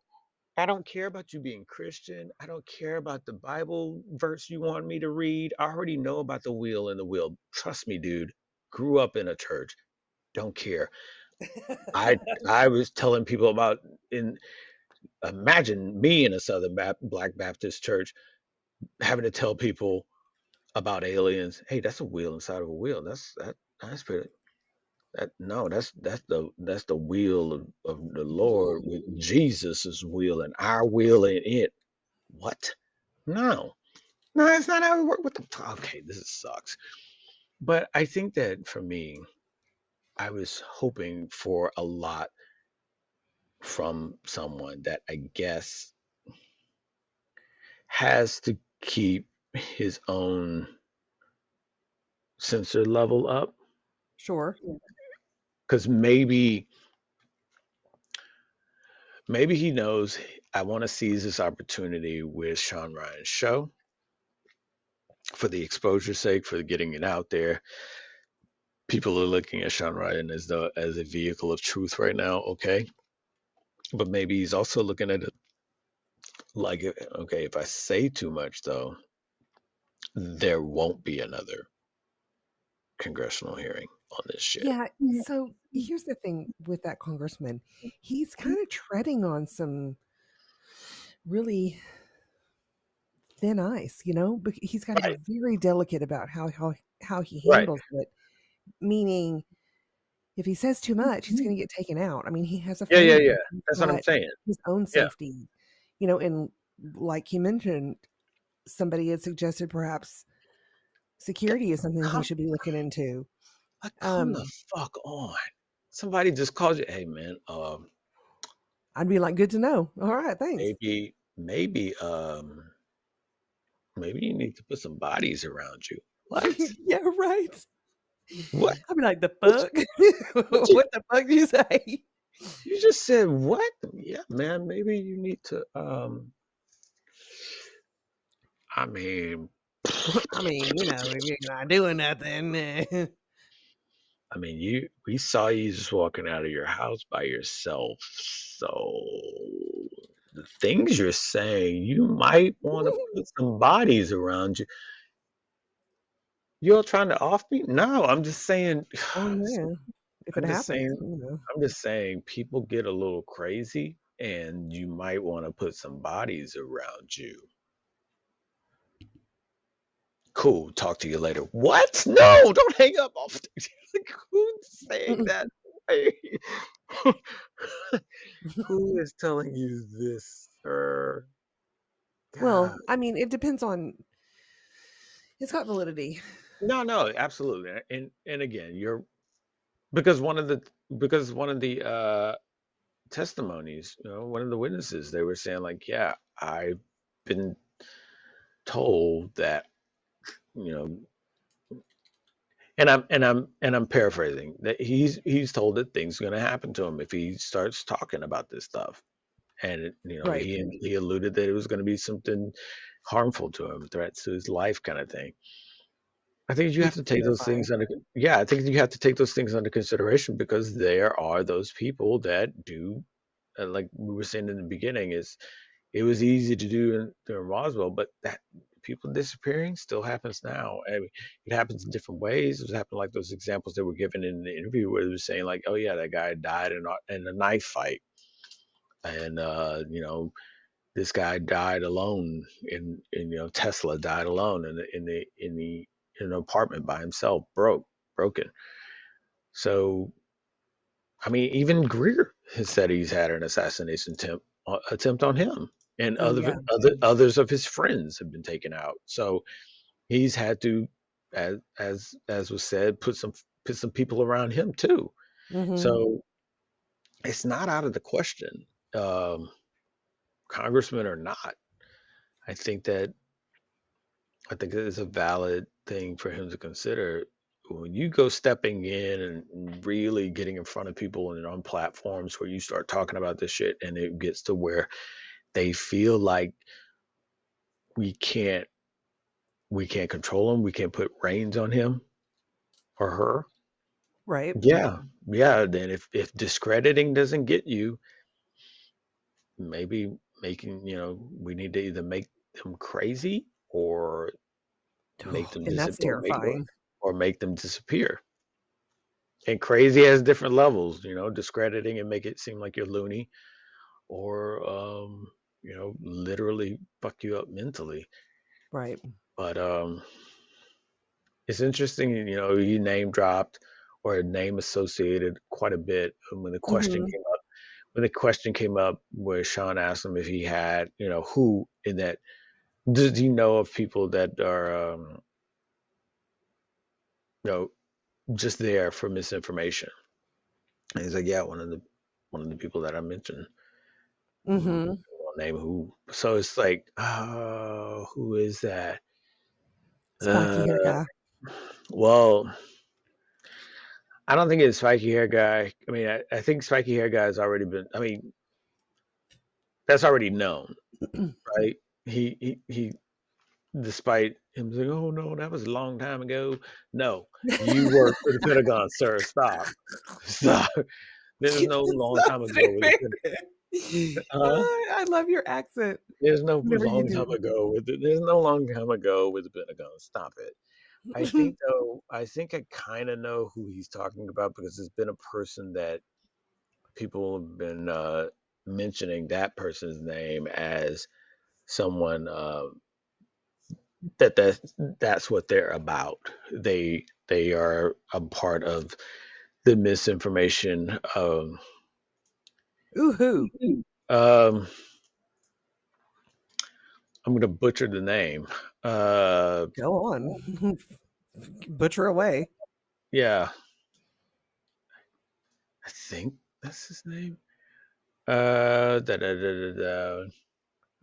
A: I don't care about you being Christian. I don't care about the Bible verse you want me to read. I already know about the wheel and the wheel. Trust me, dude. Grew up in a church. Don't care. I was telling people about imagine me in a Southern Black Baptist church having to tell people about aliens. Hey, that's a wheel inside of a wheel. That's pretty. That's the wheel of the Lord with Jesus' wheel and our wheel in it. What? No, it's not how it works. What the? Okay, this sucks. But I think that for me, I was hoping for a lot from someone that I guess has to keep his own sensor level up.
B: Sure.
A: Because maybe he knows I want to seize this opportunity with Sean Ryan's show for the exposure sake, for getting it out there. People are looking at Sean Ryan as a vehicle of truth right now, okay? But maybe he's also looking at it like, okay, if I say too much though, there won't be another congressional hearing on this shit.
B: Yeah. So here's the thing with that congressman. He's kind of treading on some really thin ice, you know, but he's got to be very delicate about how he handles it. Meaning, if he says too much, he's going to get taken out. I mean, he has a family.
A: Yeah. That's what I'm saying.
B: His own safety. and like he mentioned, somebody had suggested perhaps security is something he
A: Come,
B: should be looking into.
A: come the fuck on. Somebody just called you. Hey man,
B: I'd be like, good to know. All right, thanks.
A: maybe you need to put some bodies around you. What?
B: Yeah, right.
A: What?
B: I'd be like, the
A: What?
B: fuck?
A: What you,
B: What the fuck do you say?
A: you just said what? Yeah, man. Maybe you need to. I mean,
B: I mean, if you're not doing nothing.
A: we saw you just walking out of your house by yourself. So the things you're saying, you might want to put some bodies around you. You're trying to off me? No, I'm just saying.
B: Oh man, if it
A: I'm just
B: happens,
A: saying. I'm just saying. People get a little crazy, and you might want to put some bodies around you. Cool. Talk to you later. What? No, don't hang up off. Who's saying that? Who is telling you this, sir? God.
B: Well, I mean, it depends on. It's got validity.
A: No, absolutely. And again, you're because one of the testimonies, one of the witnesses, they were saying like, yeah, I've been told that, you know, and I'm paraphrasing that he's told that things are going to happen to him if he starts talking about this stuff, and
B: Right.
A: he alluded that it was going to be something harmful to him, threats to his life, kind of thing. I think you have
B: Which
A: to
B: is
A: take those
B: terrifying.
A: things under yeah, I think you have to take those things under consideration because there are those people that do, like we were saying in the beginning, is it was easy to do during Roswell, but that people disappearing still happens now. And it happens in different ways. It happened like those examples that were given in the interview where they were saying like, oh yeah, that guy died in a knife fight, and this guy died alone Tesla died alone in an apartment by himself, broken. So I mean, even Greer has said he's had an assassination attempt on him, and
B: Oh yeah.
A: others of his friends have been taken out. So he's had to, as was said, put some people around him too.
B: Mm-hmm.
A: So it's not out of the question, um, congressman or not. I think that I think it is a valid thing for him to consider when you go stepping in and really getting in front of people and on platforms where you start talking about this shit and it gets to where they feel like we can't we can't control him, we can't put reins on him or her.
B: Right.
A: Yeah, then if discrediting doesn't get you, maybe making, we need to either make them crazy or make them
B: And that's terrifying.
A: make them disappear. And crazy has different levels, discrediting and make it seem like you're loony, or literally fuck you up mentally.
B: Right.
A: But it's interesting, you name dropped or a name associated quite a bit when the question
B: Mm-hmm.
A: came up. When the question came up where Sean asked him if he had, who in that, do you know of people that are, you know, just there for misinformation? And he's like, yeah, one of the people that I mentioned.
B: Mm-hmm.
A: Won't name who. So it's like, who is that?
B: Spiky hair
A: Uh,
B: guy.
A: well, I don't think it's spiky hair guy. I mean, I think spiky hair guy has already been. I mean, that's already known, right? He. Despite him saying, "Oh no, that was a long time ago." No, you work for the Pentagon, sir. Stop, stop. There's no long
B: Stop
A: time ago with the
B: it. I love your accent.
A: There's no
B: Whenever you
A: long time
B: do.
A: ago with it. There's no long time ago with the Pentagon. Stop it. I think though. I think I kind of know who he's talking about because there's been a person that people have been mentioning that person's name as someone that's what they're about. They are a part of the misinformation.
B: Ooh hoo.
A: Um, I'm gonna butcher the name.
B: Go on. Butcher away.
A: Yeah, I think that's his name. Da.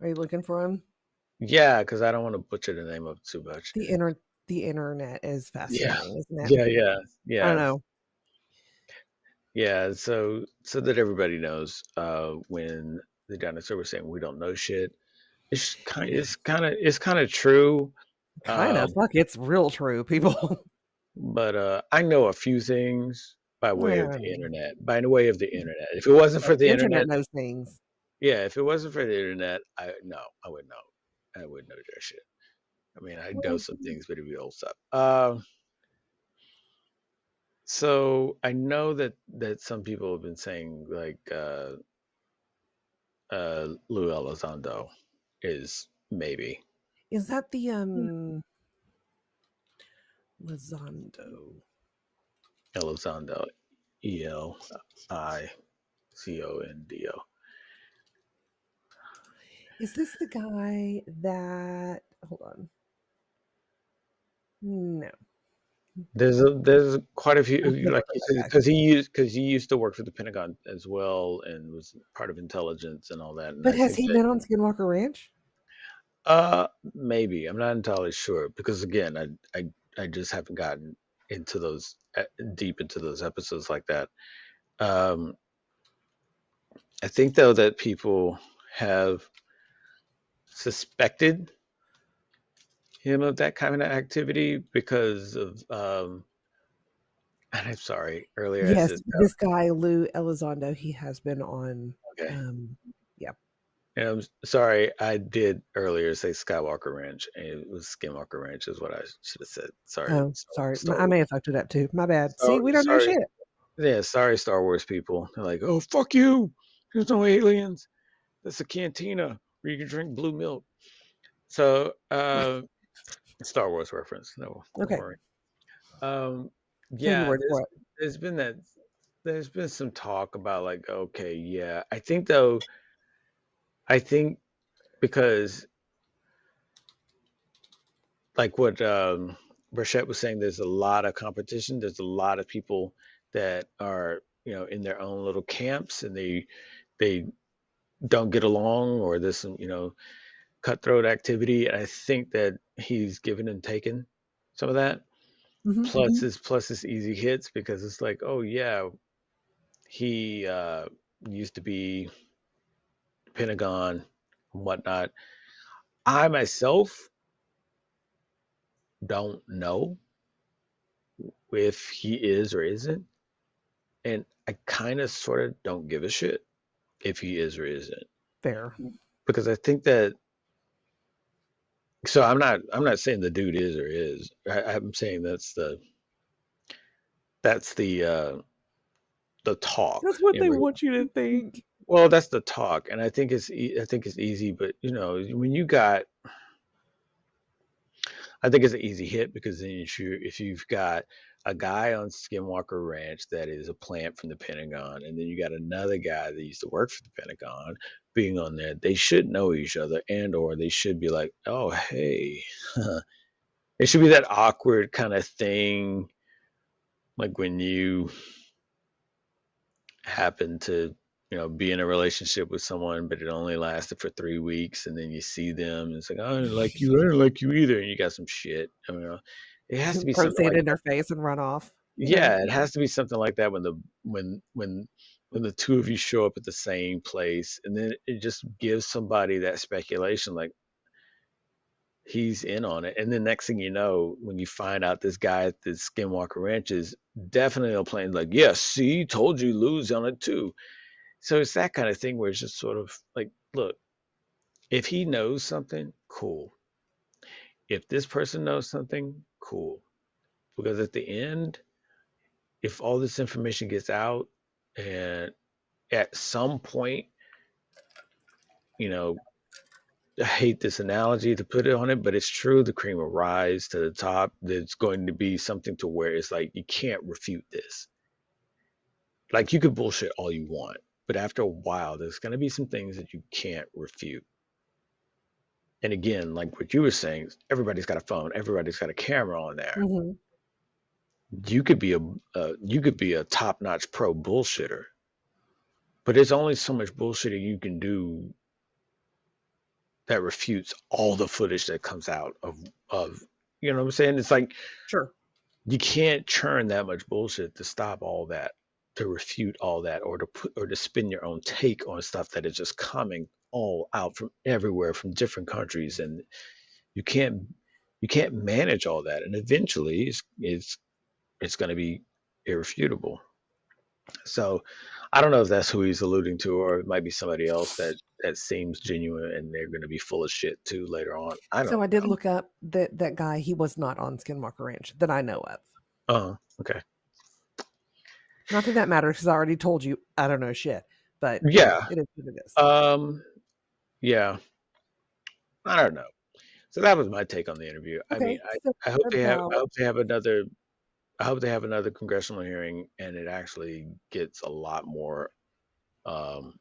B: Are you looking for him?
A: Yeah, because I don't want to butcher the name up too much.
B: The internet is
A: Yeah,
B: fascinating, isn't it?
A: yeah.
B: I
A: Yeah,
B: know.
A: yeah. So that everybody knows, when the dinosaur was saying we don't know shit, it's kind of true.
B: Kind
A: Uh,
B: of. Fuck, it's real true, people.
A: but I know a few things by way of the
B: Um,
A: internet. By the way of the internet. If it wasn't for the
B: the internet
A: internet,
B: knows things.
A: yeah, if it wasn't for the internet, I would know. I would know that shit. I mean, I know
B: Well,
A: some things, but it'd be old stuff. So I know that some people have been saying like Lou Elizondo is maybe
B: is that the Lizondo?
A: Elizondo, Elicondo.
B: Is this the guy that hold on. No.
A: There's quite a few
B: I'm gonna
A: like
B: look for that guy.
A: because he used to work for the Pentagon as well and was part of intelligence and all that. And
B: But
A: I
B: has
A: think
B: he
A: that
B: been on Skinwalker Ranch?
A: maybe I'm not entirely sure because again I just haven't gotten into those deep into those episodes like that. Um, I think though that people have suspected him of that kind of activity because of and I'm sorry, earlier I
B: Yes,
A: said
B: this guy Lou Elizondo, he has been on.
A: okay.
B: Yeah.
A: And I'm sorry, I did earlier say Skywalker Ranch, and it was Skinwalker Ranch is what I should have said. Sorry,
B: Oh, sorry.
A: Star
B: I may
A: Wars.
B: have fucked it up too. My bad. See,
A: So
B: we don't know
A: sorry,
B: shit.
A: yeah, sorry, Star Wars people. They're like, oh fuck you. There's no aliens. That's a cantina where you can drink blue milk. So Star Wars reference. No, don't
B: Okay,
A: worry. Um,
B: take your
A: yeah,
B: word for it.
A: there's been that there's been some talk about like, okay, yeah. I think though, I think because like what Burchett was saying, there's a lot of competition. There's a lot of people that are, in their own little camps and they don't get along or there's some, cutthroat activity. And I think that he's given and taken some of that.
B: Hmm.
A: Plus his easy hits because it's like, oh yeah, he used to be Pentagon and whatnot. I myself don't know if he is or isn't, and I kind of sort of don't give a shit if he is or isn't
B: Fair.
A: because I think that. So I'm not saying the dude is or is. I'm saying that's the talk.
B: That's what they want you to think.
A: Well, that's the talk, and I think it's easy, but when you got I think it's an easy hit because then if you've got a guy on Skinwalker Ranch that is a plant from the Pentagon, and then you got another guy that used to work for the Pentagon being on there, they should know each other, and or they should be like, oh hey, it should be that awkward kind of thing, like when you happen to be in a relationship with someone but it only lasted for 3 weeks and then you see them and it's like, oh, I don't like you either, and you got some shit. It has to be
B: Throw
A: something
B: sand
A: like
B: in their face and run off.
A: yeah, it has to be something like that when the two of you show up at the same place, and then it just gives somebody that speculation like he's in on it. And then next thing you know, when you find out this guy at the Skinwalker Ranch is definitely on plane, like, yeah, see, told you Lou's on it too. So it's that kind of thing where it's just sort of like, look, if he knows something, cool. If this person knows something, cool. Because at the end, if all this information gets out and at some point, you know, I hate this analogy to put it on it, but it's true. The cream will rise to the top. There's going to be something to where it's like you can't refute this. Like you could bullshit all you want, but after a while, there's going to be some things that you can't refute. And again, like what you were saying, everybody's got a phone, everybody's got a camera on there.
B: Mm-hmm.
A: You could be a top-notch pro bullshitter, but there's only so much bullshitting you can do that refutes all the footage that comes out of you know what I'm saying? It's like
B: Sure.
A: you can't churn that much bullshit to stop all that, to refute all that, or to spin your own take on stuff that is just coming all out from everywhere from different countries, and you can't you can't manage all that, and eventually it's going to be irrefutable. So I don't know if that's who he's alluding to, or it might be somebody else that seems genuine and they're going to be full of shit too later on. I
B: So
A: don't
B: I did
A: know.
B: look up that guy. He was not on Skinwalker Ranch that I know of.
A: Okay.
B: Not that that matters because I already told you I don't know shit. But
A: Yeah.
B: it is what it is.
A: Yeah. I don't know. So that was my take on the interview. I mean,
B: Okay. So
A: I hope they have
B: about
A: I hope they have another congressional hearing and it actually gets a lot more um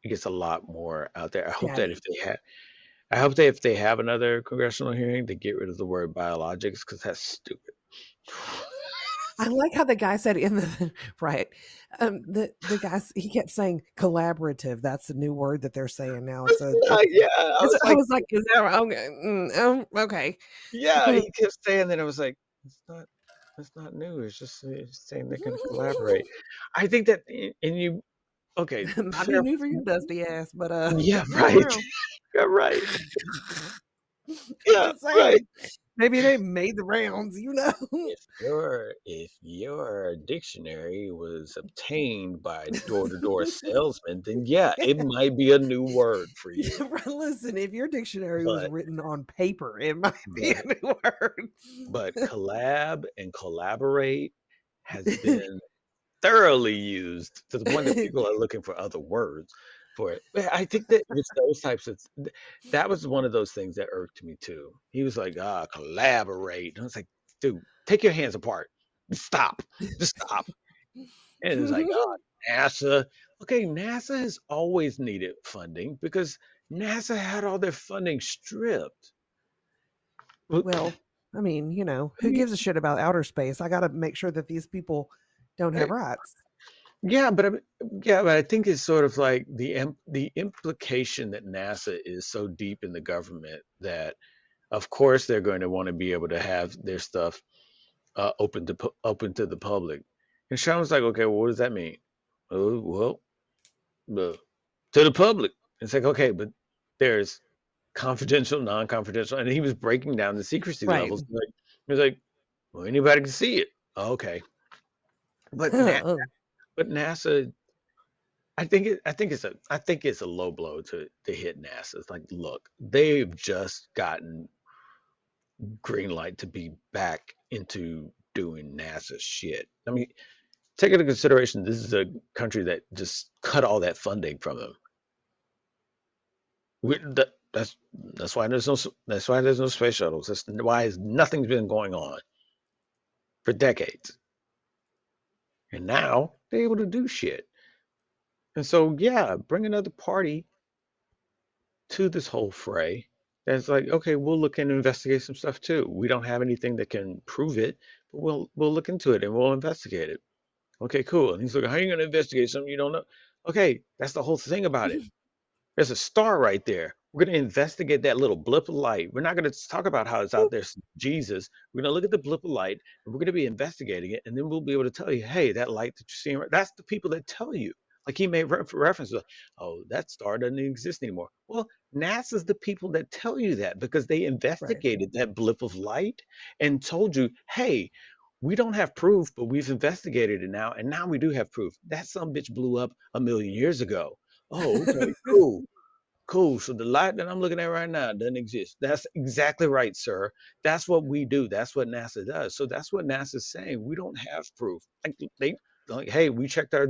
A: it gets a lot more out there.
B: stabby.
A: I hope that if they have another congressional hearing, they get rid of the word biologics because that's stupid.
B: I like how the guy said in the right. The guy he kept saying collaborative. That's the new word that they're saying now. So
A: Yeah, I was
B: I
A: like,
B: was like, is that okay? Okay.
A: yeah, he kept saying that. I was like, it's not, it's not new. It's saying they're going to collaborate. I think that, and you, okay,
B: Might be
A: fair,
B: new for your dusty ass, but
A: yeah,
B: it's
A: right,
B: around.
A: yeah, right,
B: I'm
A: yeah,
B: just
A: right.
B: saying. Maybe they made the rounds.
A: If your dictionary was obtained by door-to-door salesman, then yeah, it might be a new word for you.
B: Listen, if your dictionary was
A: But
B: written on paper, it might be
A: but
B: a new word.
A: but collab and collaborate has been thoroughly used to the point that people are looking for other words for it. But I think that with those types of that was one of those things that irked me too. He was like, collaborate. And I was like, dude, take your hands apart. Stop. Just stop. And it was like, NASA. Okay, NASA has always needed funding because NASA had all their funding stripped. Well,
B: Well, I mean,
A: I
B: who
A: mean,
B: gives a shit about outer space? I got to make sure that these people don't have rights.
A: yeah, but I think it's sort of like the implication that NASA is so deep in the government that, of course, they're going to want to be able to have their stuff open to the public. And Sean was like, okay, well, what does that mean? Oh, well, uh, to the public. It's like, okay, but there's confidential, non-confidential, and he was breaking down the secrecy
B: Right.
A: levels. Like, he was like, well, anybody can see it. Okay, but Na- but NASA I think it's a low blow to hit NASA. It's like, look, they've just gotten green light to be back into doing NASA shit. I mean, take into consideration this is a country that just cut all that funding from them. That's why there's no space shuttles. That's why nothing's been going on for decades. And now they're able to do shit. And so yeah, bring another party to this whole fray. That's like, okay, we'll look and investigate some stuff too. We don't have anything that can prove it, but we'll look into it and we'll investigate it. Okay, cool. And he's like, how are you going to investigate something you don't know? Okay, that's the whole thing about it. There's a star right there. We're going to investigate that little blip of light. We're not going to talk about how it's out there, Jesus. We're going to look at the blip of light and we're going to be investigating it. And then we'll be able to tell you, hey, that light that you're seeing, that's the people that tell you. Like he made reference to, oh, that star doesn't exist anymore. Well, NASA's the people that tell you that because they
B: Right.
A: investigated that blip of light and told you, hey, we don't have proof, but we've investigated it now. And now we do have proof. That some bitch blew up a million years ago. Oh, okay, cool. Cool. So the light that I'm looking at right now doesn't exist. That's exactly right, sir. That's what we do. That's what NASA does. So that's what NASA's saying. We don't have proof. Like they like, hey, we checked our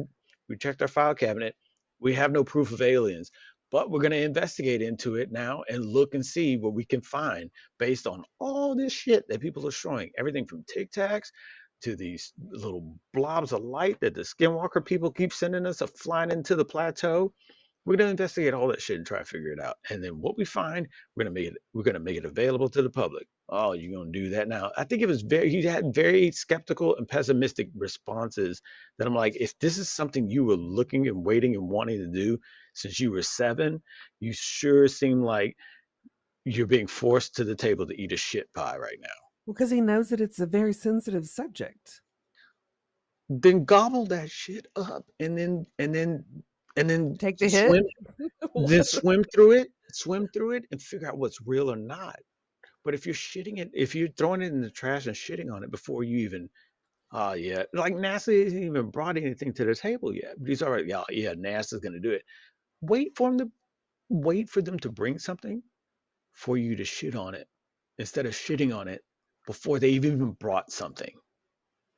A: file cabinet. We have no proof of aliens. But we're gonna investigate into it now and look and see what we can find based on all this shit that people are showing. Everything from Tic Tacs to these little blobs of light that the skinwalker people keep sending us flying into the plateau. We're gonna investigate all that shit and try to figure it out. And then what we find, we're gonna make it available to the public. Oh, you're gonna do that now? I think it was he had very skeptical and pessimistic responses that I'm like, if this is something you were looking and waiting and wanting to do since you were 7, you sure seem like you're being forced to the table to eat a shit pie right now.
B: Well, because he knows that it's a very sensitive subject.
A: Then gobble that shit up and then
B: take the hit.
A: Then swim through it and figure out what's real or not. But if you're if you're throwing it in the trash and shitting on it before you even yeah, like NASA hasn't even brought anything to the table yet. But he's already, yeah, NASA's gonna do it. Wait for them to bring something for you to shit on it instead of shitting on it before they even brought something.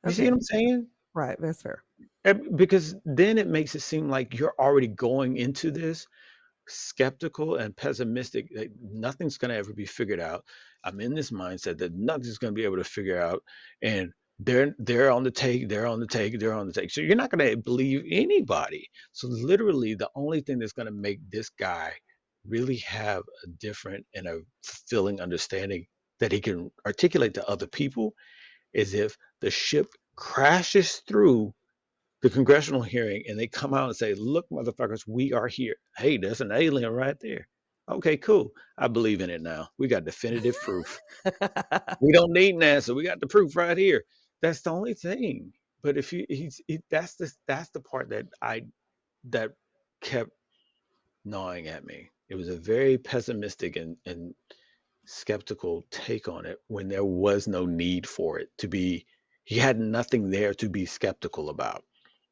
A: You see what I'm saying?
B: Right, that's fair.
A: Because then it makes it seem like you're already going into this skeptical and pessimistic. Like nothing's going to ever be figured out. I'm in this mindset that nothing's going to be able to figure out, and they're on the take. So you're not going to believe anybody. So literally, the only thing that's going to make this guy really have a different and a fulfilling understanding that he can articulate to other people is if the ship crashes through the congressional hearing and they come out and say, look, motherfuckers, we are here. Hey, there's an alien right there. Okay, cool. I believe in it now. We got definitive proof. We don't need NASA. We got the proof right here. That's the only thing. But if that's the part that kept gnawing at me. It was a very pessimistic and skeptical take on it when there was no need for it to be. He had nothing there to be skeptical about.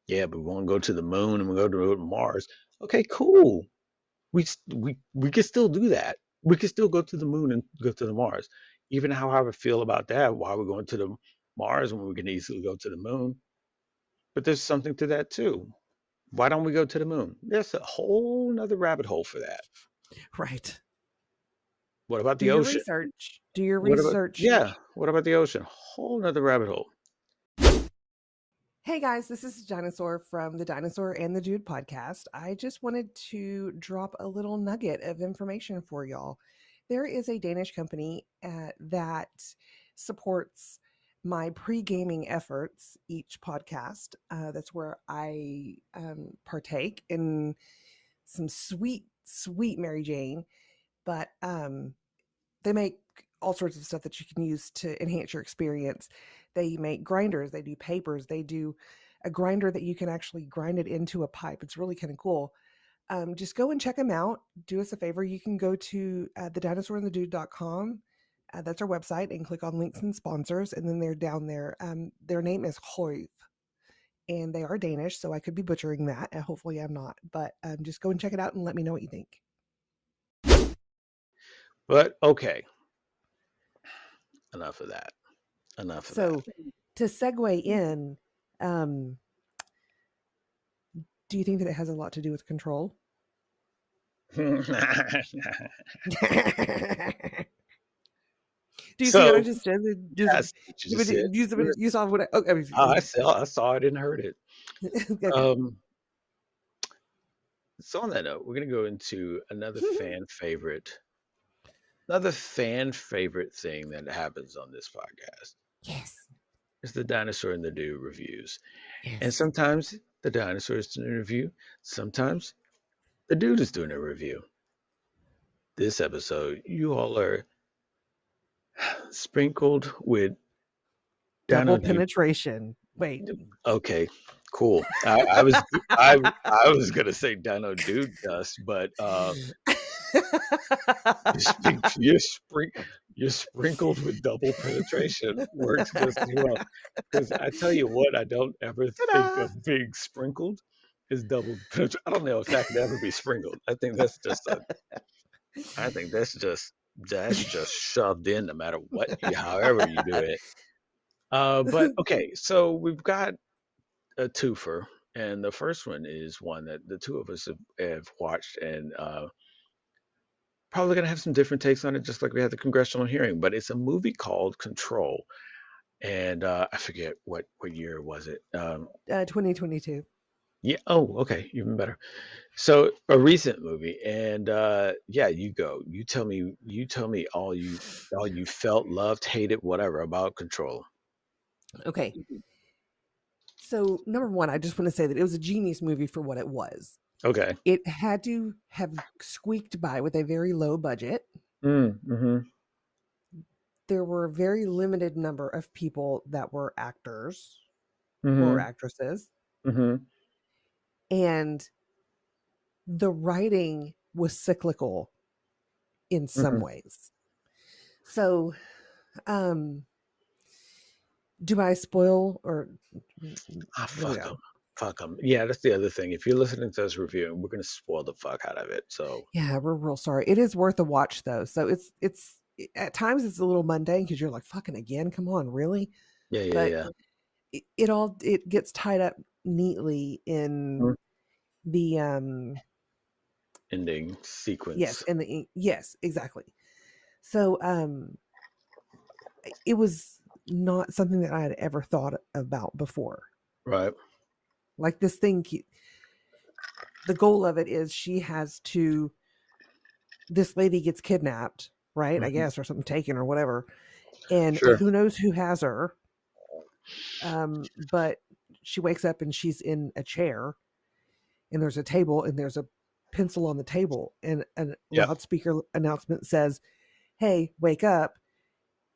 A: Yeah, but we want to go to the moon and we go to Mars. Okay, cool. We can still do that. We can still go to the moon and go to the Mars. Even how I would feel about that, why we're going to the Mars when we can easily go to the moon. But there's something to that too. Why don't we go to the moon? There's a whole nother rabbit hole for that.
B: Right.
A: What about the ocean?
B: Do your research.
A: Yeah. What about the ocean? Whole nother rabbit hole.
B: Hey guys, this is Dinosaur from the Dinosaur and the Dude podcast. I just wanted to drop a little nugget of information for y'all. There is a Danish company that supports my pre-gaming efforts each podcast. That's where I partake in some sweet Mary Jane, but they make all sorts of stuff that you can use to enhance your experience. They make grinders, they do papers, they do a grinder that you can actually grind it into a pipe. It's really kind of cool. Just go and check them out. Do us a favor. You can go to TheDinosaur&TheDude.com. That's our website, and click on links and sponsors. And then they're down there. Their name is Hoyv, and they are Danish, so I could be butchering that. Hopefully I'm not. But just go and check it out and let me know what you think.
A: But okay. Enough of that.
B: So to segue in, do you think that it has a lot to do with control? Do you see what I just did? You saw what
A: I saw. I didn't heard it. Okay. So on that note, we're gonna go into another fan favorite thing that happens on this podcast.
B: Yes.
A: It's the Dinosaur and the Dude reviews. Yes. And sometimes the dinosaur is doing a review. Sometimes the dude is doing a review. This episode, you all are sprinkled with
B: double penetration. Wait.
A: Okay, cool. I was gonna say Dino Dude dust, but you're sprinkled with double penetration. Works just as well. Because I tell you what, I don't ever think of being sprinkled is double penetration. I don't know if that could ever be sprinkled. I think that's just shoved in no matter what, however you do it. But okay, so we've got a twofer, and the first one is one that the two of us have watched, and probably going to have some different takes on it, just like we had the congressional hearing. But it's a movie called Control, and I forget what year was it.
B: 2022.
A: Yeah. Oh, okay. Even better. So a recent movie, and yeah, you go. You tell me. You tell me all you felt, loved, hated, whatever about Control.
B: Okay. So, number one, I just want to say that it was a genius movie for what it was.
A: Okay.
B: It had to have squeaked by with a very low budget.
A: Mm-hmm.
B: There were a very limited number of people that were actors or
A: Mm-hmm.
B: actresses,
A: Mm-hmm.
B: and the writing was cyclical in some
A: Mm-hmm.
B: ways. So, um, do I spoil or
A: Ah,
B: what do you
A: fuck them.
B: know?
A: Fuck them. Yeah, that's the other thing. If you're listening to us reviewing, we're gonna spoil the fuck out of it. So
B: Yeah, we're real sorry. It is worth a watch though. So it's at times it's a little mundane because you're like, fucking again, come on, really?
A: yeah, yeah,
B: But
A: yeah.
B: it gets tied up neatly in
A: Mhm.
B: the
A: Ending
B: yes,
A: sequence.
B: and yes, exactly. So it was not something that I had ever thought about before.
A: Right.
B: Like this thing, the goal of it is she has to. This lady gets kidnapped, right? I
A: Hmm.
B: guess, or something taken, or whatever, and
A: Sure.
B: who knows who has her. But she wakes up and she's in a chair, and there's a table, and there's a pencil on the table, and a
A: Yep.
B: loudspeaker announcement says, "Hey, wake up!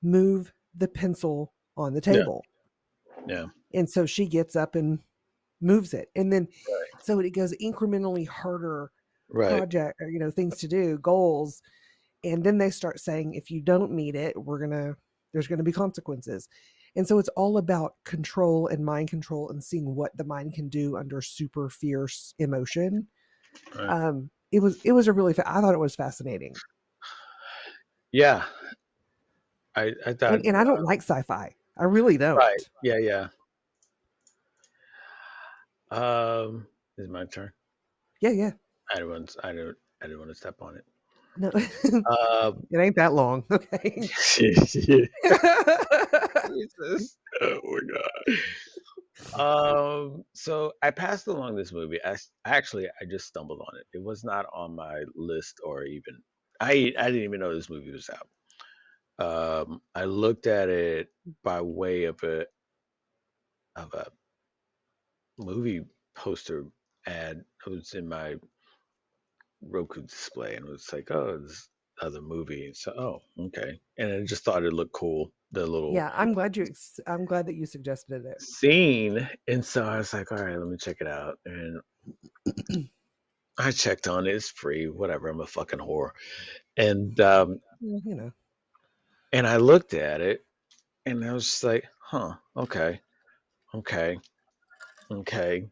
B: Move the pencil on the
A: Yeah.
B: table."
A: Yeah.
B: And so she gets up and moves it, and then
A: Right.
B: so it goes incrementally harder
A: Right.
B: project, or things to do, goals, and then they start saying, if you don't meet it, there's gonna be consequences. And so it's all about control and mind control and seeing what the mind can do under super fierce emotion.
A: Right.
B: It was a really I thought it was fascinating.
A: Yeah. I thought.
B: And I don't like sci-fi. I really
A: Right.
B: don't.
A: Yeah. Yeah. Is it my turn?
B: Yeah, yeah.
A: I didn't want to step on it.
B: No.
A: Um.
B: It ain't that long. Okay.
A: Jesus. Oh my god. So I passed along this movie. Actually I just stumbled on it. It was not on my list or even I didn't even know this movie was out. I looked at it by way of a movie poster ad. It was in my Roku display, and it was like, oh, this other movie. So, oh, okay. And I just thought it looked cool. The little
B: Yeah, I'm glad that you suggested it.
A: scene, and so I was like, all right, let me check it out. And I checked on it. It's free, whatever. I'm a fucking whore. And
B: Well, you know.
A: and I looked at it, and I was just like, huh, okay, okay, okay.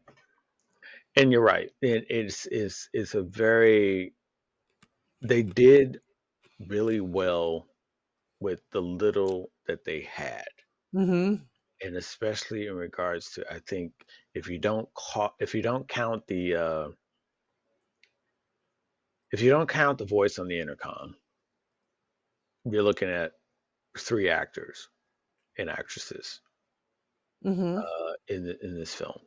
A: And you're right. It's a very they did really well with the little that they had,
B: Mhm.
A: and especially in regards to, I think, if you don't count the voice on the intercom, you're looking at three actors and actresses
B: Mhm.
A: in this film,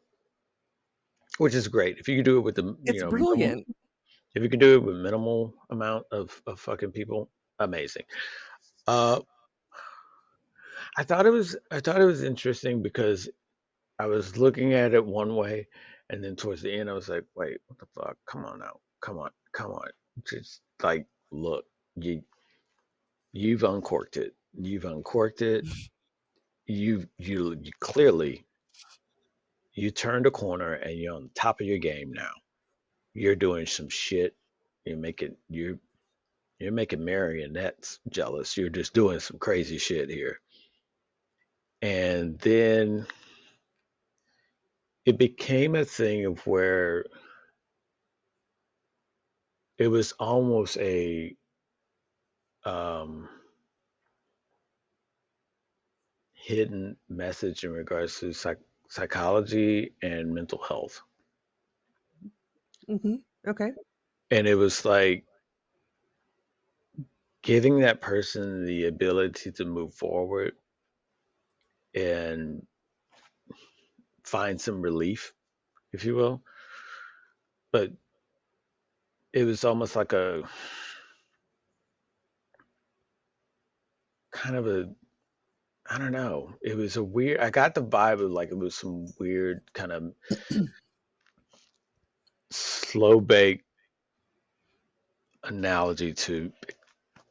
A: which is great. If you can do it with the
B: It's brilliant.
A: if you can do it with minimal amount of fucking people, amazing. Uh, I thought it was interesting because I was looking at it one way, and then towards the end, I was like, wait, what the fuck? Come on now, come on, just like look, you you've uncorked it, you've uncorked it, you clearly you turned a corner and you're on the top of your game now. You're doing some shit. You're making you're you're making marionettes jealous. You're just doing some crazy shit here. And then it became a thing of where it was almost a um, hidden message in regards to psychology and mental health.
B: Mhm. Okay.
A: And it was like giving that person the ability to move forward and find some relief, if you will. but it was almost like a kind of a, I don't know. It was a weird. I got the vibe of like it was some weird kind of slow bake analogy to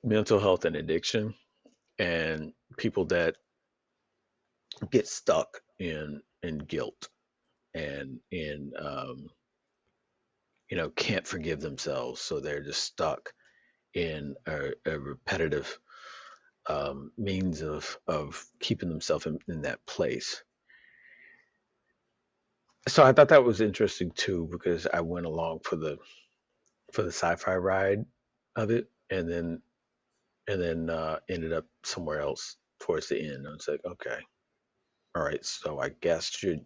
A: mental health and addiction and people that get stuck in guilt and in can't forgive themselves, so they're just stuck in a repetitive means of keeping themselves in that place. So I thought that was interesting too because I went along for the sci-fi ride of it, and then ended up somewhere else towards the end. I was like, okay, all right, so I guess you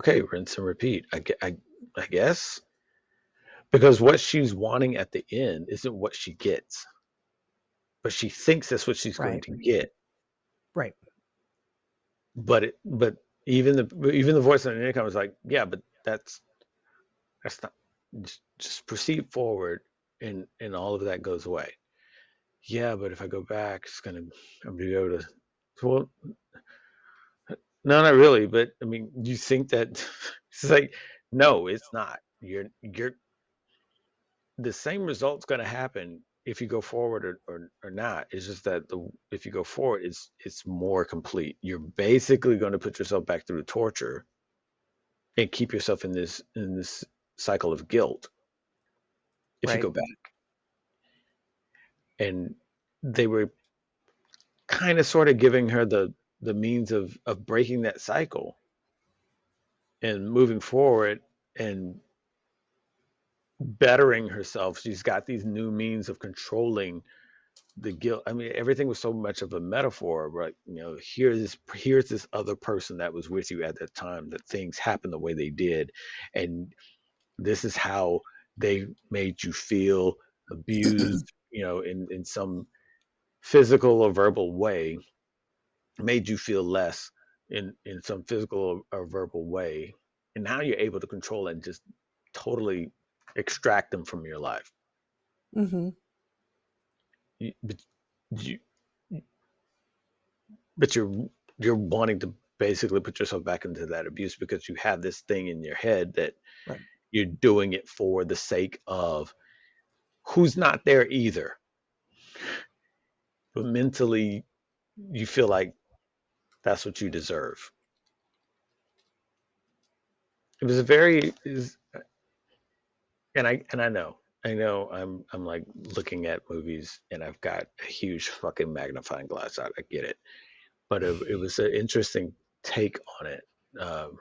A: okay, rinse and repeat. I guess because what she's wanting at the end isn't what she gets, but she thinks that's what she's going
B: Right.
A: to get.
B: Right.
A: But even the voice on the intercom was like, yeah, but that's not. Just proceed forward, and all of that goes away. Yeah, but if I go back, I'm gonna go to. Well, no, not really. But I mean, you think that it's like, no, it's not. You're the same result's going to happen if you go forward or not. It's just that if you go forward, it's more complete. You're basically going to put yourself back through torture and keep yourself in this cycle of guilt if you
B: Right.
A: go back. And they were kind of sort of giving her the means of breaking that cycle and moving forward and bettering herself. She's got these new means of controlling the guilt. I mean, everything was so much of a metaphor, right? Here's this other person that was with you at that time that things happened the way they did, and this is how they made you feel abused, in some physical or verbal way, made you feel less in some physical or verbal way, and now you're able to control and just totally extract them from your life.
B: Mm-hmm.
A: But you but you're wanting to basically put yourself back into that abuse because you have this thing in your head that
B: Right.
A: you're doing it for the sake of who's not there either, but mentally you feel like that's what you deserve. It was a very is and I know I'm like looking at movies and I've got a huge fucking magnifying glass out. I get it, but it was an interesting take on it, um,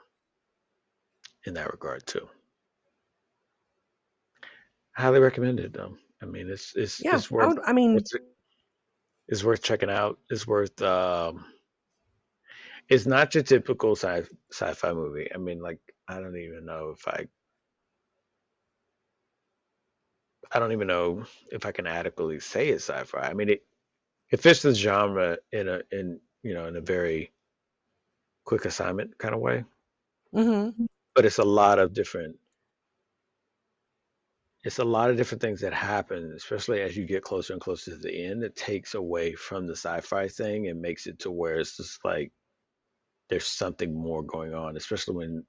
A: in that regard too. Highly recommended. I mean,
B: Yeah.
A: it's worth
B: I mean,
A: it's it's worth checking out. It's worth. It's not your typical sci-fi movie. I mean, like I don't even know if I don't even know if I can adequately say it's sci-fi. I mean, it fits the genre in a very quick assignment kind of way,
B: mm-hmm.
A: but it's a lot of different things that happen, especially as you get closer and closer to the end. It takes away from the sci-fi thing and makes it to where it's just like there's something more going on, especially when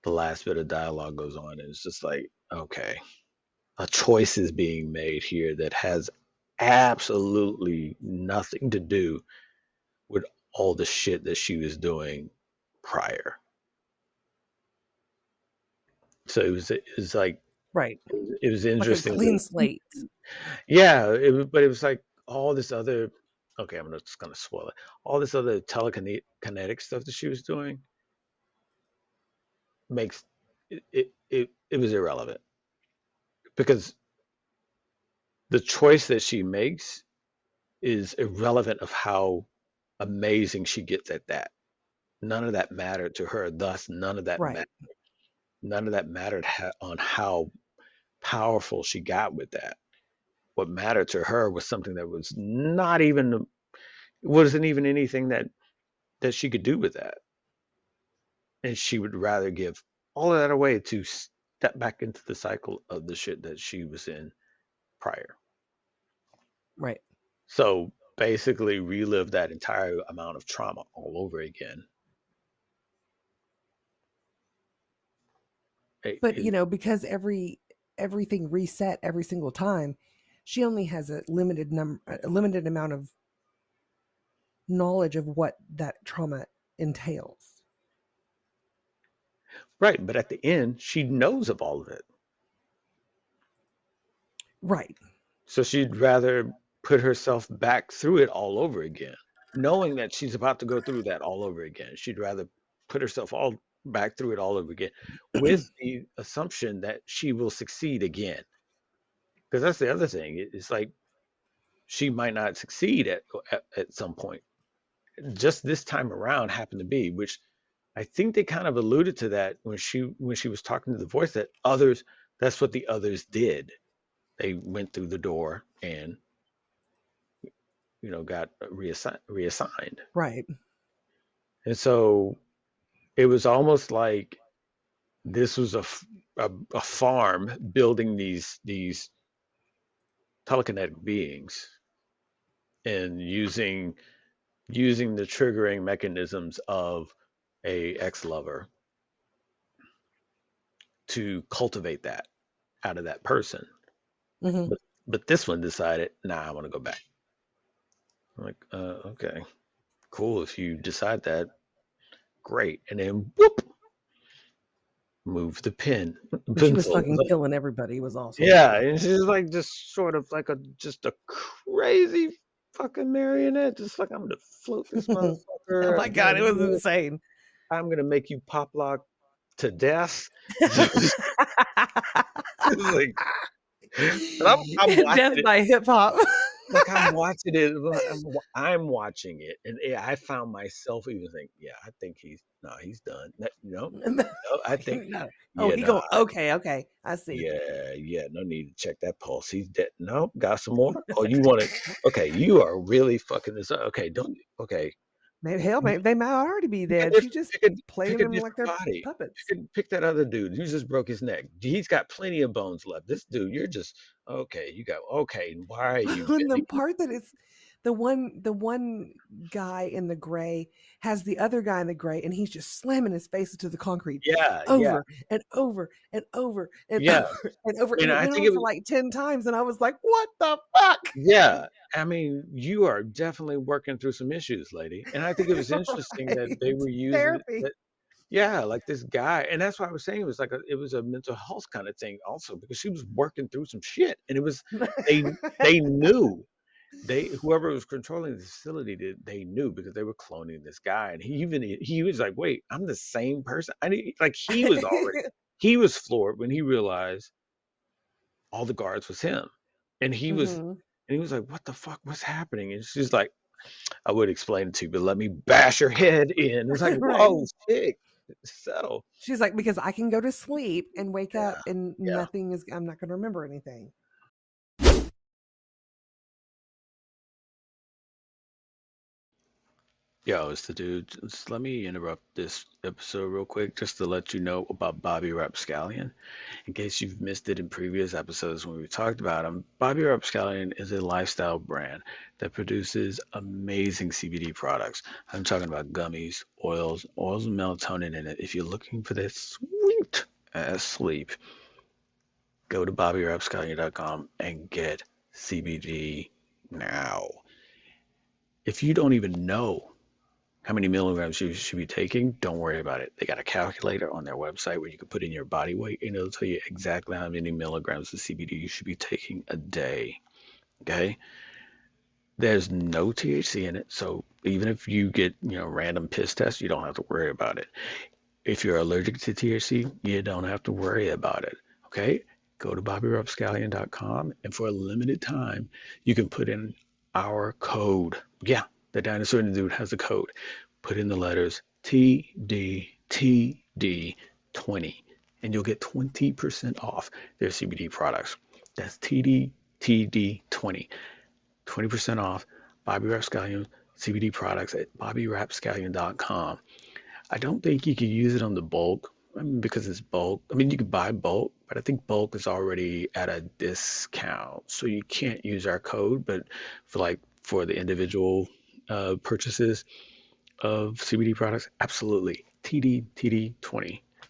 A: the last bit of dialogue goes on. And it's just like, okay, a choice is being made here that has absolutely nothing to do with all the shit that she was doing prior. So it was like
B: Right.
A: it was
B: Like a
A: interesting.
B: clean slate.
A: Yeah, but it was like all this other. Okay, just gonna spoil it. All this other telekinetic stuff that she was doing makes it was irrelevant because the choice that she makes is irrelevant of how amazing she gets at that. None of that mattered to her. Thus,
B: Right.
A: none of that mattered on how powerful she got with that. What mattered to her was something that wasn't even anything that she could do with that, and she would rather give all of that away to step back into the cycle of the shit that she was in prior.
B: Right.
A: So basically relive that entire amount of trauma all over again.
B: But you know, because everything reset every single time, she only has a limited amount of knowledge of what that trauma entails.
A: Right, but at the end, she knows of all of it.
B: Right.
A: So she'd rather put herself back through it all over again, knowing that she's about to go through that all over again. She'd rather put herself all back through it all over again with the assumption that she will succeed again. Because that's the other thing. It's like she might not succeed at some point. Just this time around happened to be, which I think they kind of alluded to that when she was talking to the voice, that others, that's what the others did. They went through the door and got reassigned.
B: Right.
A: And so it was almost like this was a farm building these telekinetic beings and using the triggering mechanisms of a ex-lover to cultivate that out of that person.
B: Mm-hmm.
A: But this one decided, nah, I want to go back. I'm like, okay, cool. If you decide that, great. And then whoop, move the
B: She was
A: pencil.
B: fucking killing everybody. It was awesome.
A: Yeah, and she's like just sort of like just a crazy fucking marionette. Just like, I'm gonna float this motherfucker.
B: Oh my God, it was insane.
A: I'm gonna make you pop lock to death. Like, I'm
B: death by hip hop.
A: Like, I'm watching it. I'm watching it, and I found myself even thinking, yeah, I think he's done. No, I think
B: no. Oh, he go, okay, I see.
A: Yeah, no need to check that pulse. He's dead. No, got some more. Oh, you want to? Okay, you are really fucking this up. Okay, don't. Okay.
B: Maybe they might already be dead. She just playing them like they're puppets.
A: Pick that other dude who just broke his neck. He's got plenty of bones left. This dude, you're just okay. You got okay. Why are you?
B: The part that it's the one guy in the gray has the other guy in the gray, and he's just slamming his face into the concrete.
A: Yeah,
B: over and over and over and over and over. And I think it was like 10 times, and I was like, "What the fuck?"
A: Yeah, I mean, you are definitely working through some issues, lady. And I think it was interesting that they were using
B: therapy.
A: Like this guy, and that's why I was saying it was like it was a mental health kind of thing, also because she was working through some shit, and it was they knew. Whoever was controlling the facility they knew, because they were cloning this guy, and he was like, wait, I'm the same person. He was already he was floored when he realized all the guards was him, and he was like, what the fuck, what's happening? And she's like, I would explain it to you, but let me bash your head in. It's like, whoa, shit, settle.
B: She's like, because I can go to sleep and wake up and nothing is, I'm not going to remember anything.
A: Yo, it's the dude. Just let me interrupt this episode real quick just to let you know about Bobby Rapscallion. In case you've missed it in previous episodes when we talked about him, Bobby Rapscallion is a lifestyle brand that produces amazing CBD products. I'm talking about gummies, oils with melatonin in it. If you're looking for that sweet ass sleep, go to BobbyRapscallion.com and get CBD now. If you don't even know how many milligrams you should be taking, don't worry about it. They got a calculator on their website where you can put in your body weight, and it'll tell you exactly how many milligrams of CBD you should be taking a day. Okay? There's no THC in it, so even if you get, random piss tests, you don't have to worry about it. If you're allergic to THC, you don't have to worry about it. Okay? Go to BobbyRapscallion.com, and for a limited time, you can put in our code. Yeah, the Dinosaur and the Dude has a code. Put in the letters TDTD20, and you'll get 20% off their CBD products. That's TDTD20. 20% off Bobby Rapscallion CBD products at BobbyRapscallion.com. I don't think you can use it on the bulk I mean, because it's bulk. I mean, you can buy bulk, but I think bulk is already at a discount, so you can't use our code. But for the individual purchases of CBD products, absolutely. TD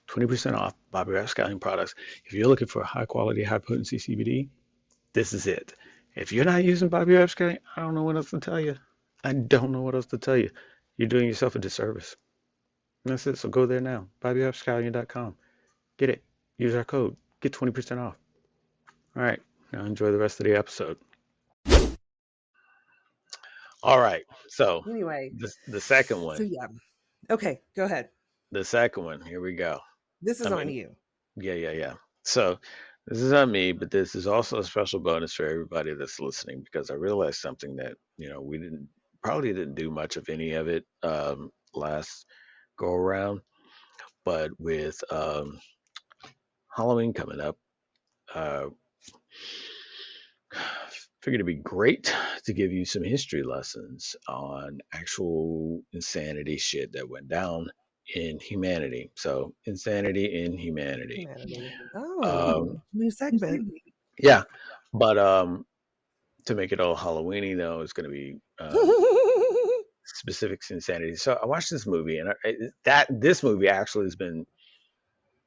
A: 20% off Bobby Rapscallion products. If you're looking for high quality, high potency CBD, this is it. If you're not using Bobby Rapscallion, I don't know what else to tell you. I don't know what else to tell you. You're doing yourself a disservice. And that's it. So go there now. BobbyRapscallion.com. Get it. Use our code. Get 20% off. All right. Now enjoy the rest of the episode. All right. So
B: Anyway,
A: the second
B: so
A: one.
B: yeah. Okay, go ahead.
A: The second one. Here we go.
B: This
A: I
B: is on
A: mean,
B: you.
A: yeah. So this is on me, but this is also a special bonus for everybody that's listening because I realized something that, we probably didn't do much of any of it last go around, but with Halloween coming up, uh, figured it'd be great to give you some history lessons on actual insanity shit that went down in humanity. So, insanity in humanity.
B: Humanity. Oh,
A: Um,
B: new segment.
A: yeah, but to make it all Halloweeny, though, it's going to be specific to insanity. So, I watched this movie, and this movie actually has been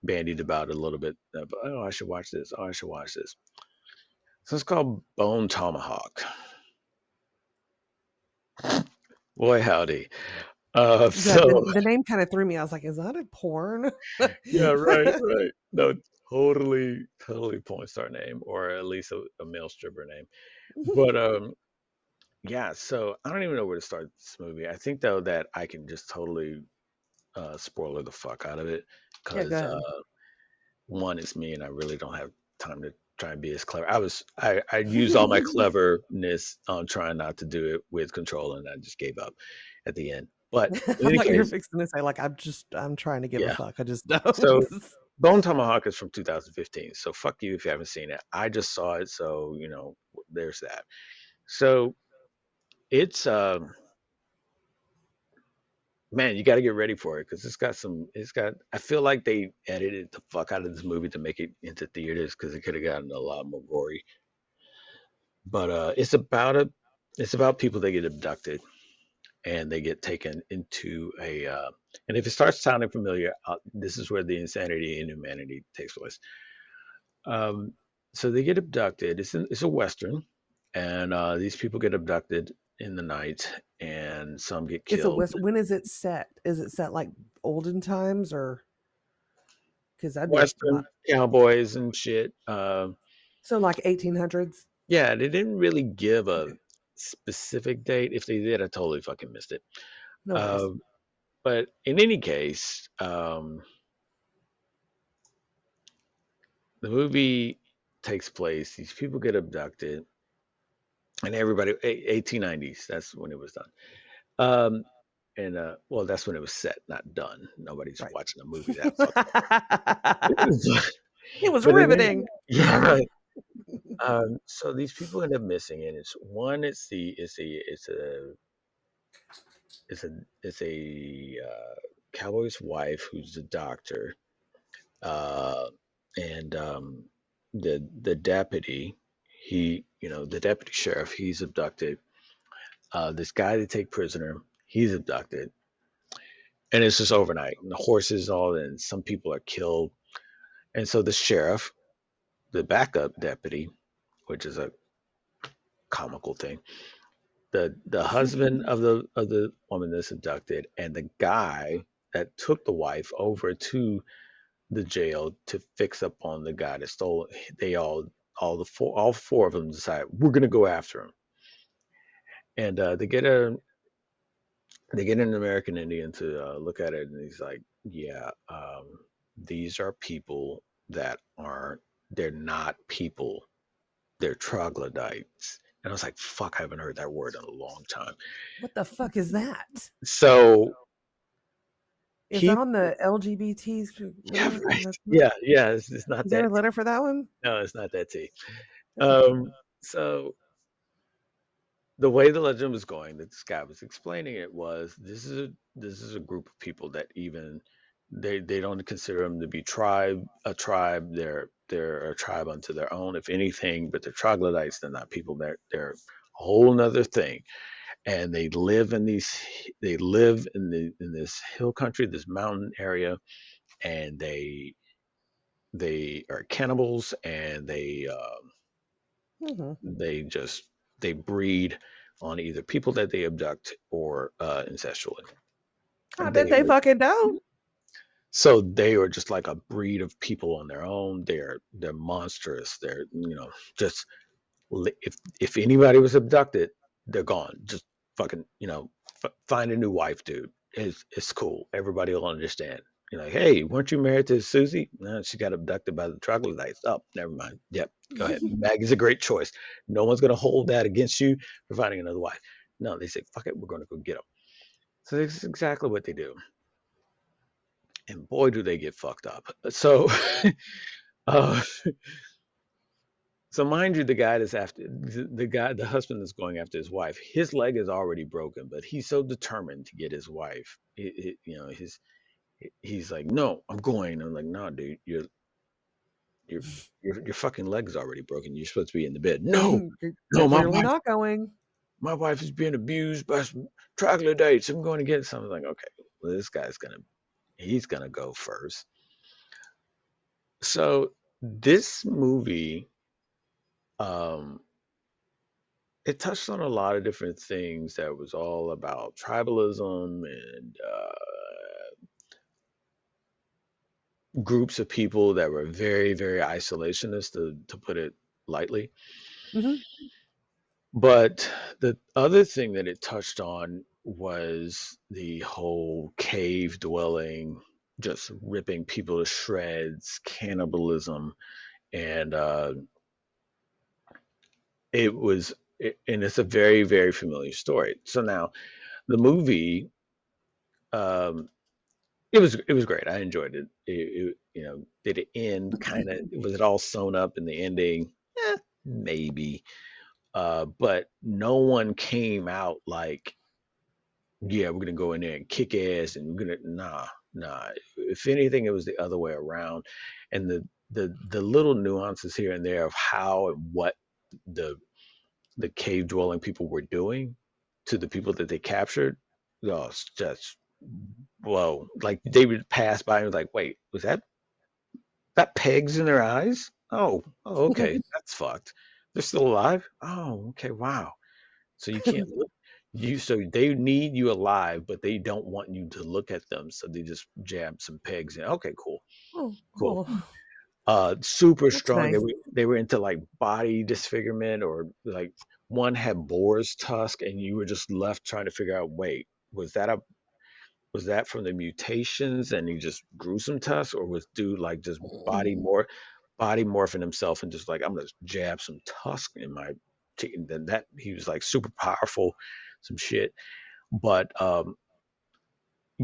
A: bandied about a little bit. Oh, I should watch this. Oh, I should watch this. So, it's called Bone Tomahawk. Boy, howdy.
B: Yeah,
A: So
B: the name kind of threw me. I was like, is that a porn?
A: yeah, right. No, totally porn star name, or at least a male stripper name. But yeah. So I don't even know where to start this movie. I think though that I can just totally spoiler the fuck out of it
B: Yeah, go
A: because
B: ahead.
A: one, it's me, and I really don't have time to try and be as clever. I used all my cleverness on trying not to do it with Control, and I just gave up at the end. But in
B: I
A: any
B: thought you were
A: case,
B: fixing to say, like, I'm trying to give a
A: yeah.
B: fuck. I just don't.
A: So Bone Tomahawk is from 2015. So fuck you if you haven't seen it. I just saw it, so there's that. So it's man, you got to get ready for it because it's got. I feel like they edited the fuck out of this movie to make it into theaters because it could have gotten a lot more gory. But it's about people that get abducted and they get taken into a. And if it starts sounding familiar, this is where the insanity and humanity takes place. Um, so they get abducted. It's a western, and these people get abducted in the night, and some get
B: It's a
A: killed.
B: West. When is it set? Is it set like olden times, or because that'd be a
A: Western
B: lot?
A: cowboys and shit.
B: So like 1800s.
A: Yeah, they didn't really give a
B: Okay,
A: specific date. If they did, I totally fucking missed it.
B: no worries.
A: Um, but in any case, the movie takes place. These people get abducted, and everybody, 1890s. That's when it was done. Um, and well, that's when it was set, not done. Nobody's
B: Right.
A: watching a movie that fucking long.
B: It was
A: But
B: riveting.
A: yeah, right. So these people end up missing, and it's one. It's a cowboy's wife who's a doctor, uh, and the deputy. The deputy sheriff. He's abducted. This guy they take prisoner. He's abducted, and it's just overnight. And the horses, all, and some people are killed. And so the sheriff, the backup deputy, which is a comical thing, the husband of the woman that's abducted, and the guy that took the wife over to the jail to fix up on the guy that stole. They all four of them decide we're gonna go after him, and they get an American Indian to look at it, and he's like, yeah, these are people that aren't. They're not people. They're troglodytes. And I was like, fuck, I haven't heard that word in a long time.
B: What the fuck is that?
A: So
B: Is that
A: he,
B: on the LGBTs?
A: yeah,
B: Letter?
A: right. Yeah. It's not
B: Is there
A: that.
B: a letter for that one?
A: No, it's not that T.
B: Okay.
A: So the way the legend was going, that this guy was explaining it was, this is a group of people that even They don't consider them to be a tribe. They're a tribe unto their own, if anything. But they're troglodytes. They're not people. They're a whole nother thing. And they live in this hill country, this mountain area, and they are cannibals, and
B: Mm-hmm.
A: they just they breed on either people that they abduct or incestually.
B: I bet
A: They
B: they
A: are
B: fucking don't.
A: so they are just like a breed of people on their own. They're monstrous. They're just if anybody was abducted, they're gone. Just fucking find a new wife, dude. It's cool. Everybody will understand. You're like, hey, weren't you married to Susie? No, she got abducted by the troglodytes. Oh, never mind. Yep, go ahead. Maggie's a great choice. No one's gonna hold that against you for finding another wife. No, they say, fuck it, we're gonna go get them. So this is exactly what they do. And boy, do they get fucked up. So, uh, so mind you, the guy that's after the husband that's going after his wife, his leg is already broken, but he's so determined to get his wife. He's like, no, I'm going. I'm like, no, dude, your your fucking leg's already broken. You're supposed to be in the bed. No,
B: You're
A: no,
B: clearly not going.
A: my wife is being abused by some troglodytes. I'm going to get something. Like, okay, well, this guy's he's gonna go first. So this movie, um, it touched on a lot of different things that was all about tribalism and groups of people that were very, very isolationist, to put it lightly.
B: Mm-hmm.
A: But the other thing that it touched on was the whole cave dwelling, just ripping people to shreds, cannibalism, and and it's a very, very familiar story. So now the movie, um, it was great. I enjoyed it. Did it end kind of? Was it all sewn up in the ending? Maybe. But no one came out like, yeah, we're gonna go in there and kick ass, and we're gonna nah. If anything, it was the other way around, and the little nuances here and there of how and what the the cave dwelling people were doing to the people that they captured, oh, it's just whoa. Like they would pass by and was like, wait, was that pegs in their eyes? Oh, okay, that's fucked. They're still alive? Oh, okay, wow. So you can't look so they need you alive, but they don't want you to look at them, so they just jab some pegs in. Okay, cool.
B: Oh,
A: Cool.
B: oh,
A: Super
B: that's
A: strong. They
B: nice.
A: were they were into like body disfigurement, or like one had boar's tusk, and you were just left trying to figure out, wait, was that from the mutations and he just grew some tusk, or was dude like just body morphing himself and just like, I'm gonna jab some tusk in my chicken? Then that he was like super powerful, some shit. But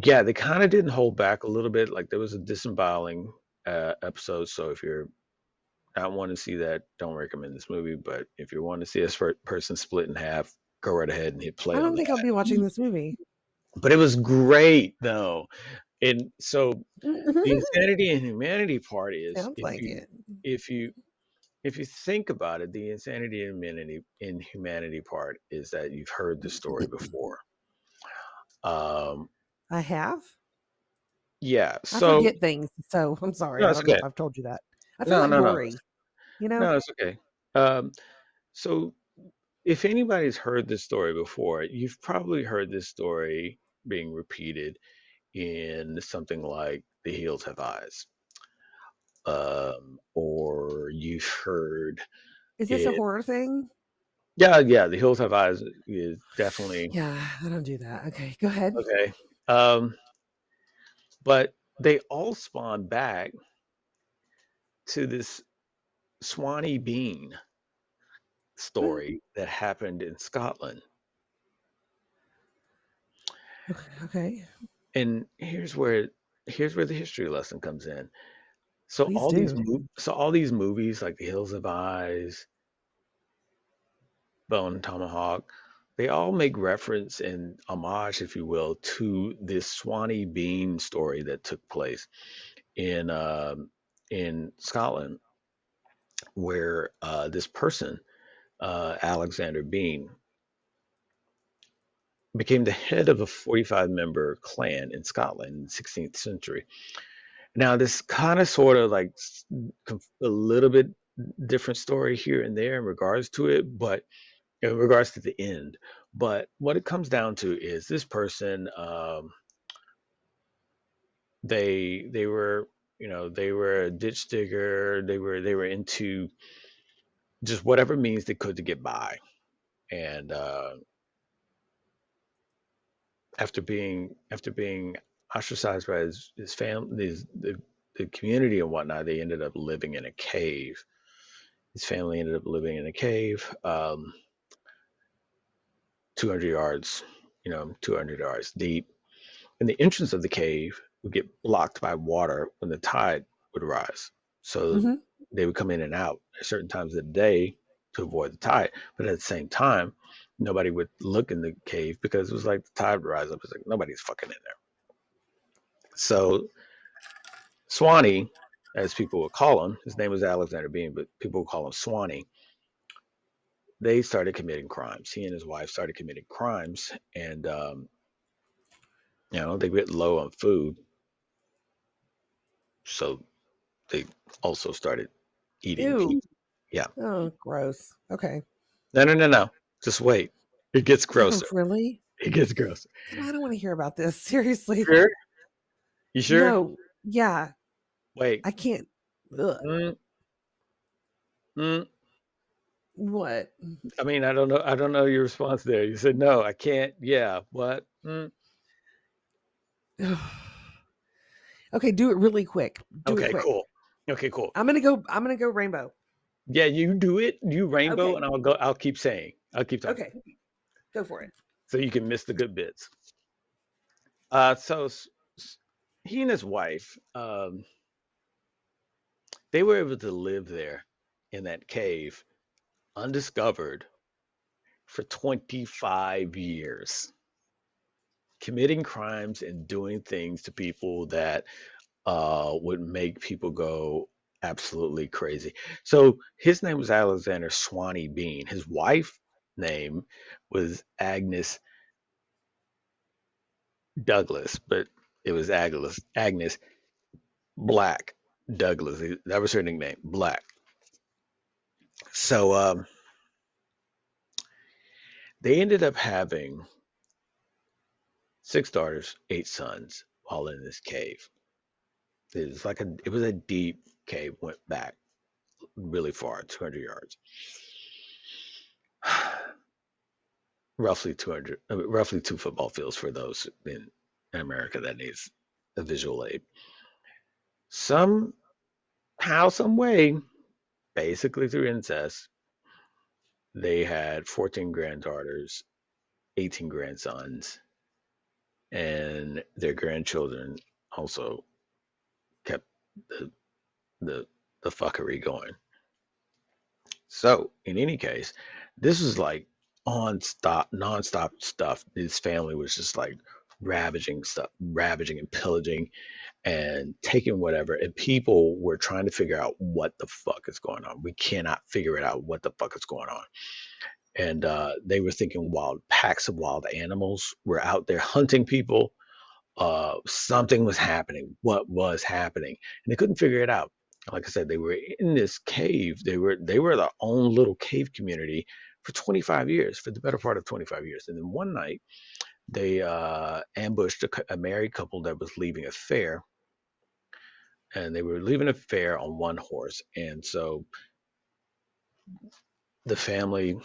A: yeah, they kind of didn't hold back a little bit. Like there was a disemboweling episode, so if you're not want to see that, don't recommend this movie. But if you want to see a person split in half, go right ahead and hit
B: I
A: play on
B: don't think I'll be
A: that.
B: watching this movie.
A: But it was great though. And so the insanity and humanity part is,
B: Sounds like it.
A: if you if you think about it, the insanity and humanity part is that you've heard the story before. Um,
B: I have.
A: yeah.
B: I
A: So
B: forget things, so I'm sorry.
A: no,
B: I
A: it's
B: don't know
A: okay.
B: if I've told you that. I feel
A: No,
B: like
A: no, no,
B: Dory, you know?
A: no, it's okay. Um, so if anybody's heard this story before, you've probably heard this story being repeated in something like The Hills Have Eyes, or you've heard
B: Is this a
A: it.
B: horror thing?
A: Yeah, yeah, The Hills Have Eyes is definitely
B: Yeah, I don't do that. Okay, go ahead.
A: okay. Um, but they all spawn back to this Swanee Bean story that happened in Scotland.
B: Okay,
A: And here's where the history lesson comes in. So
B: please do.
A: all these movies like The Hills Have Eyes, Bone Tomahawk, they all make reference and homage, if you will, to this Swanee Bean story that took place in Scotland, where this person, Alexander Bean, became the head of a 45-member clan in Scotland in the 16th century. Now, this kind of sort of like a little bit different story here and there in regards to it, but in regards to the end. But what it comes down to is this person, they were, they were a ditch digger. They were into just whatever means they could to get by. And after being ostracized by his family, the community and whatnot, they ended up living in a cave. His family ended up living in a cave, 200 yards, 200 yards deep. And the entrance of the cave would get blocked by water when the tide would rise. So
B: Mm-hmm.
A: they would come in and out at certain times of the day to avoid the tide. But at the same time, nobody would look in the cave because it was like the tide would rise up. It's like nobody's fucking in there. So Swanee, as people would call him, his name was Alexander Bean, but people would call him Swanee. They started committing crimes. He and his wife started committing crimes, and they get low on food, so they also started eating
B: Ew.
A: people. Yeah.
B: Oh, gross. Okay.
A: No, no, no, no. Just wait. It gets grosser.
B: Really?
A: It gets grosser.
B: I don't want to hear about this. Seriously.
A: Sure? You sure?
B: No. Yeah.
A: Wait.
B: I can't. Ugh.
A: Mm, mm.
B: What?
A: I mean, I don't know. I don't know your response there. You said no. I can't. Yeah. What?
B: Okay, do it really quick. Do it
A: Okay.
B: quick.
A: Cool. Okay. Cool.
B: I'm gonna go rainbow.
A: Yeah. You do it. You rainbow,
B: Okay.
A: and I'll go. I'll keep saying. I'll keep talking.
B: Okay. Go for it.
A: So you can miss the good bits. So he and his wife, they were able to live there in that cave undiscovered for 25 years, committing crimes and doing things to people that would make people go absolutely crazy. So his name was Alexander Swanee Bean. His wife name was Agnes Douglas, but it was Agnes Black Douglas. That was her nickname, Black. So they ended up having 6 daughters, 8 sons, all in this cave. It was a deep cave, went back really far, 200 yards, roughly 200, roughly 2 football fields for those in America that needs a visual aid. Somehow, some way, basically through incest, they had 14 granddaughters, 18 grandsons, and their grandchildren also kept the the, the fuckery going. So, in any case, this was like nonstop stuff. His family was just like ravaging stuff, ravaging and pillaging and taking whatever. And people were trying to figure out what the fuck is going on. We cannot figure it out what the fuck is going on. And they were thinking wild packs of wild animals were out there hunting people. Something was happening. What was happening? And they couldn't figure it out. Like I said, they were in this cave. They were their own little cave community for 25 years, for the better part of 25 years. And then one night, they ambushed a married couple that was leaving a fair, and they were leaving a fair on one horse. And so the family,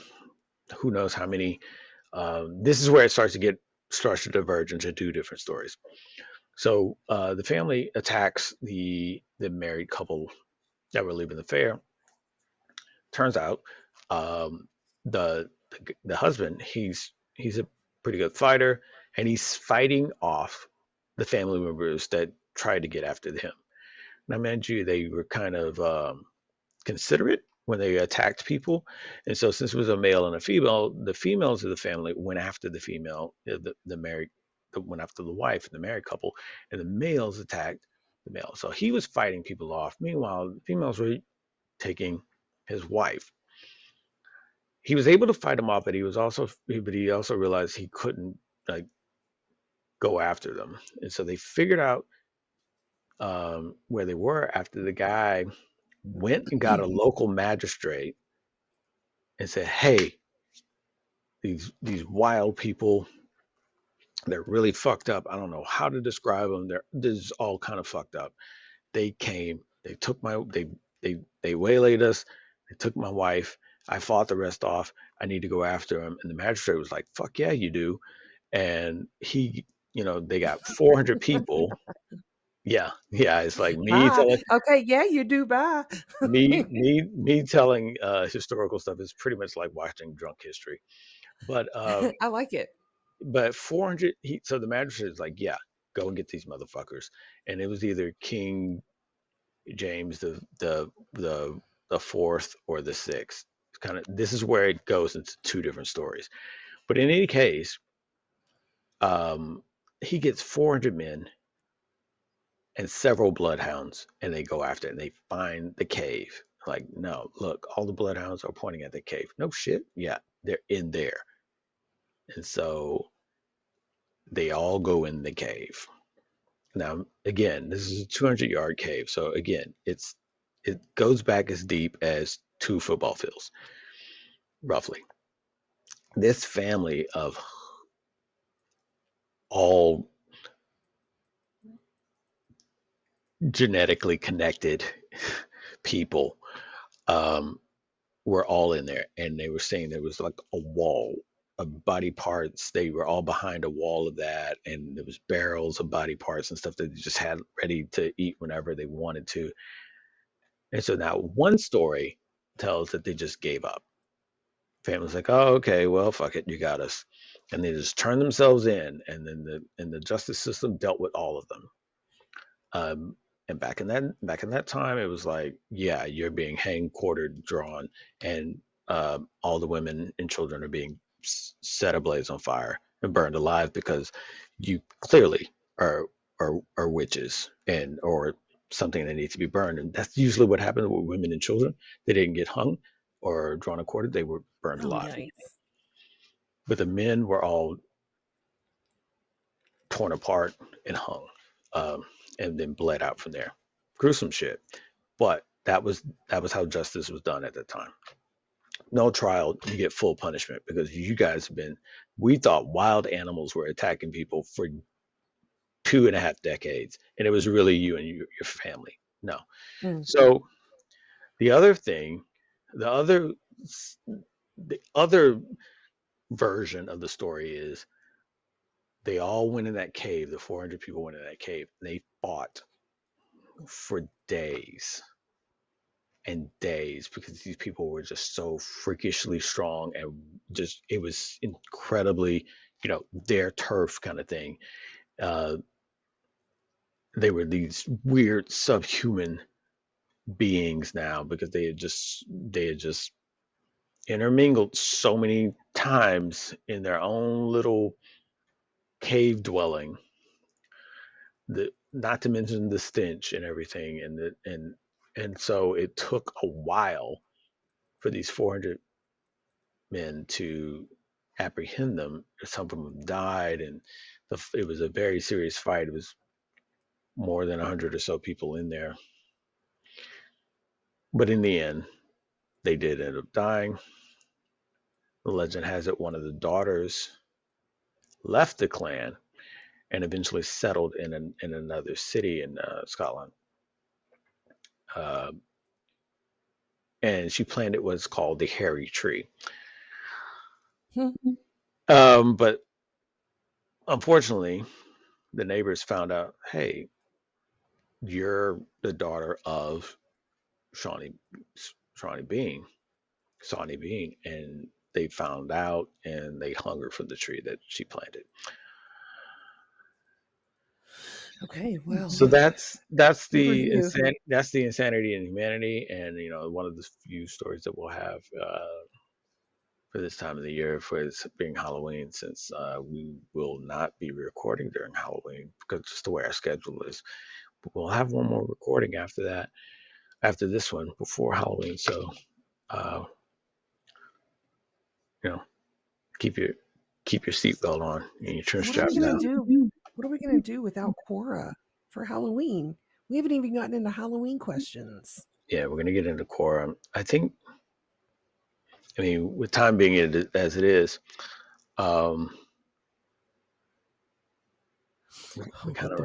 A: who knows how many, this is where it starts to diverge into 2 different stories. So the family attacks the married couple that were leaving the fair. Turns out the the husband, he's a pretty good fighter, and he's fighting off the family members that tried to get after him. Now, mind you, they were kind of considerate, when they attacked people. And so since it was a male and a female, the females of the family went after the female, the married, went after the wife, the married couple, and the males attacked the male. So he was fighting people off. Meanwhile, the females were taking his wife. He was able to fight them off, but he also realized he couldn't like go after them. And so they figured out where they were after the guy went and got a local magistrate and said, "Hey, these wild people, they're really fucked up. I don't know how to describe them. This is all kind of fucked up. They came, they took they waylaid us, they took my wife. I fought the rest off. I need to go after them." And the magistrate was like, "Fuck yeah, you do." And they got 400 people. Yeah, yeah. It's like me
B: Bye.
A: telling
B: Okay, yeah, you do. Bye.
A: me telling historical stuff is pretty much like watching drunk history. But
B: I like it.
A: 400. So the magistrate is like, yeah, go and get these motherfuckers. And it was either King James the fourth or the sixth. Kind of this is where it goes into two different stories. But in any case, he gets 400 men and several bloodhounds, and they go after it and they find the cave. Like, no, look, all the bloodhounds are pointing at the cave. No shit. Yeah, they're in there. And so they all go in the cave. Now, again, this is a 200-yard cave. So again, it goes back as deep as 2 football fields, roughly. This family of all genetically connected people were all in there, and they were saying there was like a wall of body parts. They were all behind a wall of that, and there was barrels of body parts and stuff that they just had ready to eat whenever they wanted to. And so now one story tells that they just gave up. Family's like, oh, okay, well, fuck it, you got us, and they just turned themselves in, and then the justice system dealt with all of them. And back in that time, it was like, yeah, you're being hanged, quartered, drawn, and all the women and children are being set ablaze on fire and burned alive because you clearly are witches and or something that needs to be burned. And that's usually what happened with women and children. They didn't get hung or drawn and quartered; they were burned
B: Oh,
A: alive.
B: nice.
A: But the men were all torn apart and hung, um, and then bled out from there. Gruesome shit. But that was how justice was done at the time. No trial, you get full punishment because you guys have been. We thought wild animals were attacking people for 2.5 decades, and it was really you and your family. No.
B: Mm.
A: So the other thing, the other the other version of the story is they all went in that cave. The 400 people went in that cave. And they fought for days and days because these people were just so freakishly strong and just it was incredibly, their turf kind of thing. Uh, they were these weird subhuman beings now because they had just intermingled so many times in their own little cave dwelling. Not to mention the stench and everything, and so it took a while for these 400 men to apprehend them. Some of them died, and it was a very serious fight. It was more than 100 or so people in there. But in the end, they did end up dying. The legend has it one of the daughters left the clan and eventually settled in another city in Scotland. Uh, and she planted what's called the Hairy Tree. But unfortunately, the neighbors found out, hey, you're the daughter of Shawnee, Shawnee Bean, Sawney Bean, and they found out and they hung her from the tree that she planted.
B: Okay, well,
A: So that's
B: good review.
A: that's the insanity and humanity, and one of the few stories that we'll have for this time of the year for it being Halloween, since we will not be recording during Halloween because just the way our schedule is. But we'll have one more recording after that, after this one, before Halloween. So, you know, keep your seatbelt on and your trim
B: What are we
A: straps
B: gonna
A: down.
B: do? What are we gonna do without Quora for Halloween? We haven't even gotten into Halloween questions.
A: Yeah, we're gonna get into quorum. I mean, with time being as it is, we kind of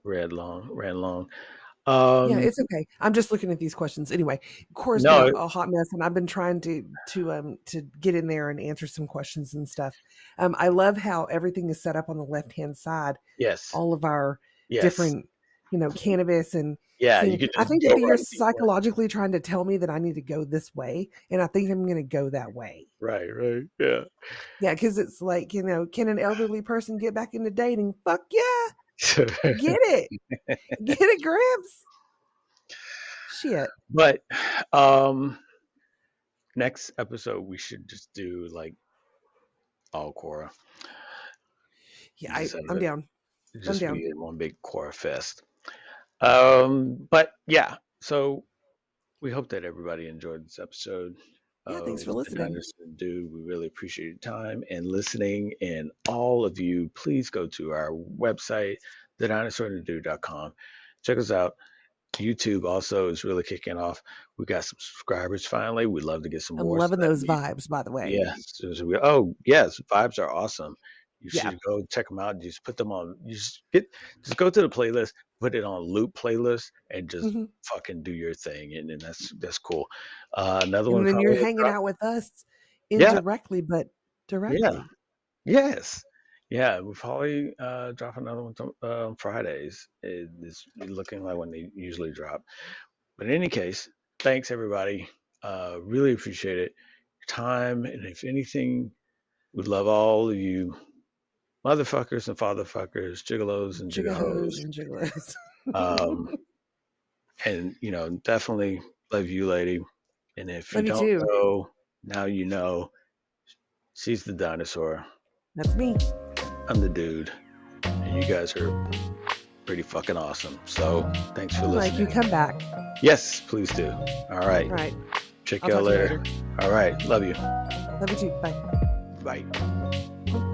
A: ran long.
B: Yeah, it's okay. I'm just looking at these questions anyway. Cora's been
A: No,
B: a hot mess, and I've been trying to get in there and answer some questions and stuff. I love how everything is set up on the left hand side.
A: yes,
B: All of our
A: yes,
B: different, cannabis and
A: yeah. You
B: thing.
A: could
B: I
A: just
B: think
A: go
B: that you're
A: right to the point.
B: psychologically trying to tell me that I need to go this way, and I think I'm going to go that way.
A: Right, yeah.
B: Yeah, because it's like, can an elderly person get back into dating? Fuck yeah, get it, Gramps. Shit.
A: But next episode we should just do like all Quora.
B: Yeah, I'm down.
A: Just
B: I'm down.
A: be in one big Quora fest. But yeah, so we hope that everybody enjoyed this episode.
B: Yeah, thanks for listening.
A: The Dinosaur Dude. We really appreciate your time and listening. And all of you, please go to our website, TheDinosaur&TheDude.com. Check us out. YouTube also is really kicking off. We got some subscribers finally. We'd love to get some
B: I'm
A: more.
B: loving those vibes, by the way.
A: Yes. Yes, vibes are awesome. You should go check them out. Just put them on. Just go to the playlist, put it on loop playlist, and just fucking do your thing. And that's cool. Another one.
B: And then you're hanging out with us indirectly, but directly.
A: Yeah. Yes. Yeah, we'll probably drop another one on Fridays. It's looking like when they usually drop. But in any case, thanks everybody. Really appreciate it. Your time, and if anything, we'd love all of you motherfuckers and fatherfuckers, gigolos and gigahos. And definitely love you, lady. And if you don't know, now you know. She's the dinosaur.
B: That's me.
A: I'm the dude, and you guys are pretty fucking awesome. So thanks for listening.
B: Like you come back.
A: Yes, please do. All right.
B: All right.
A: Check y'all later. All right. Love you.
B: Love you too. Bye.
A: Bye.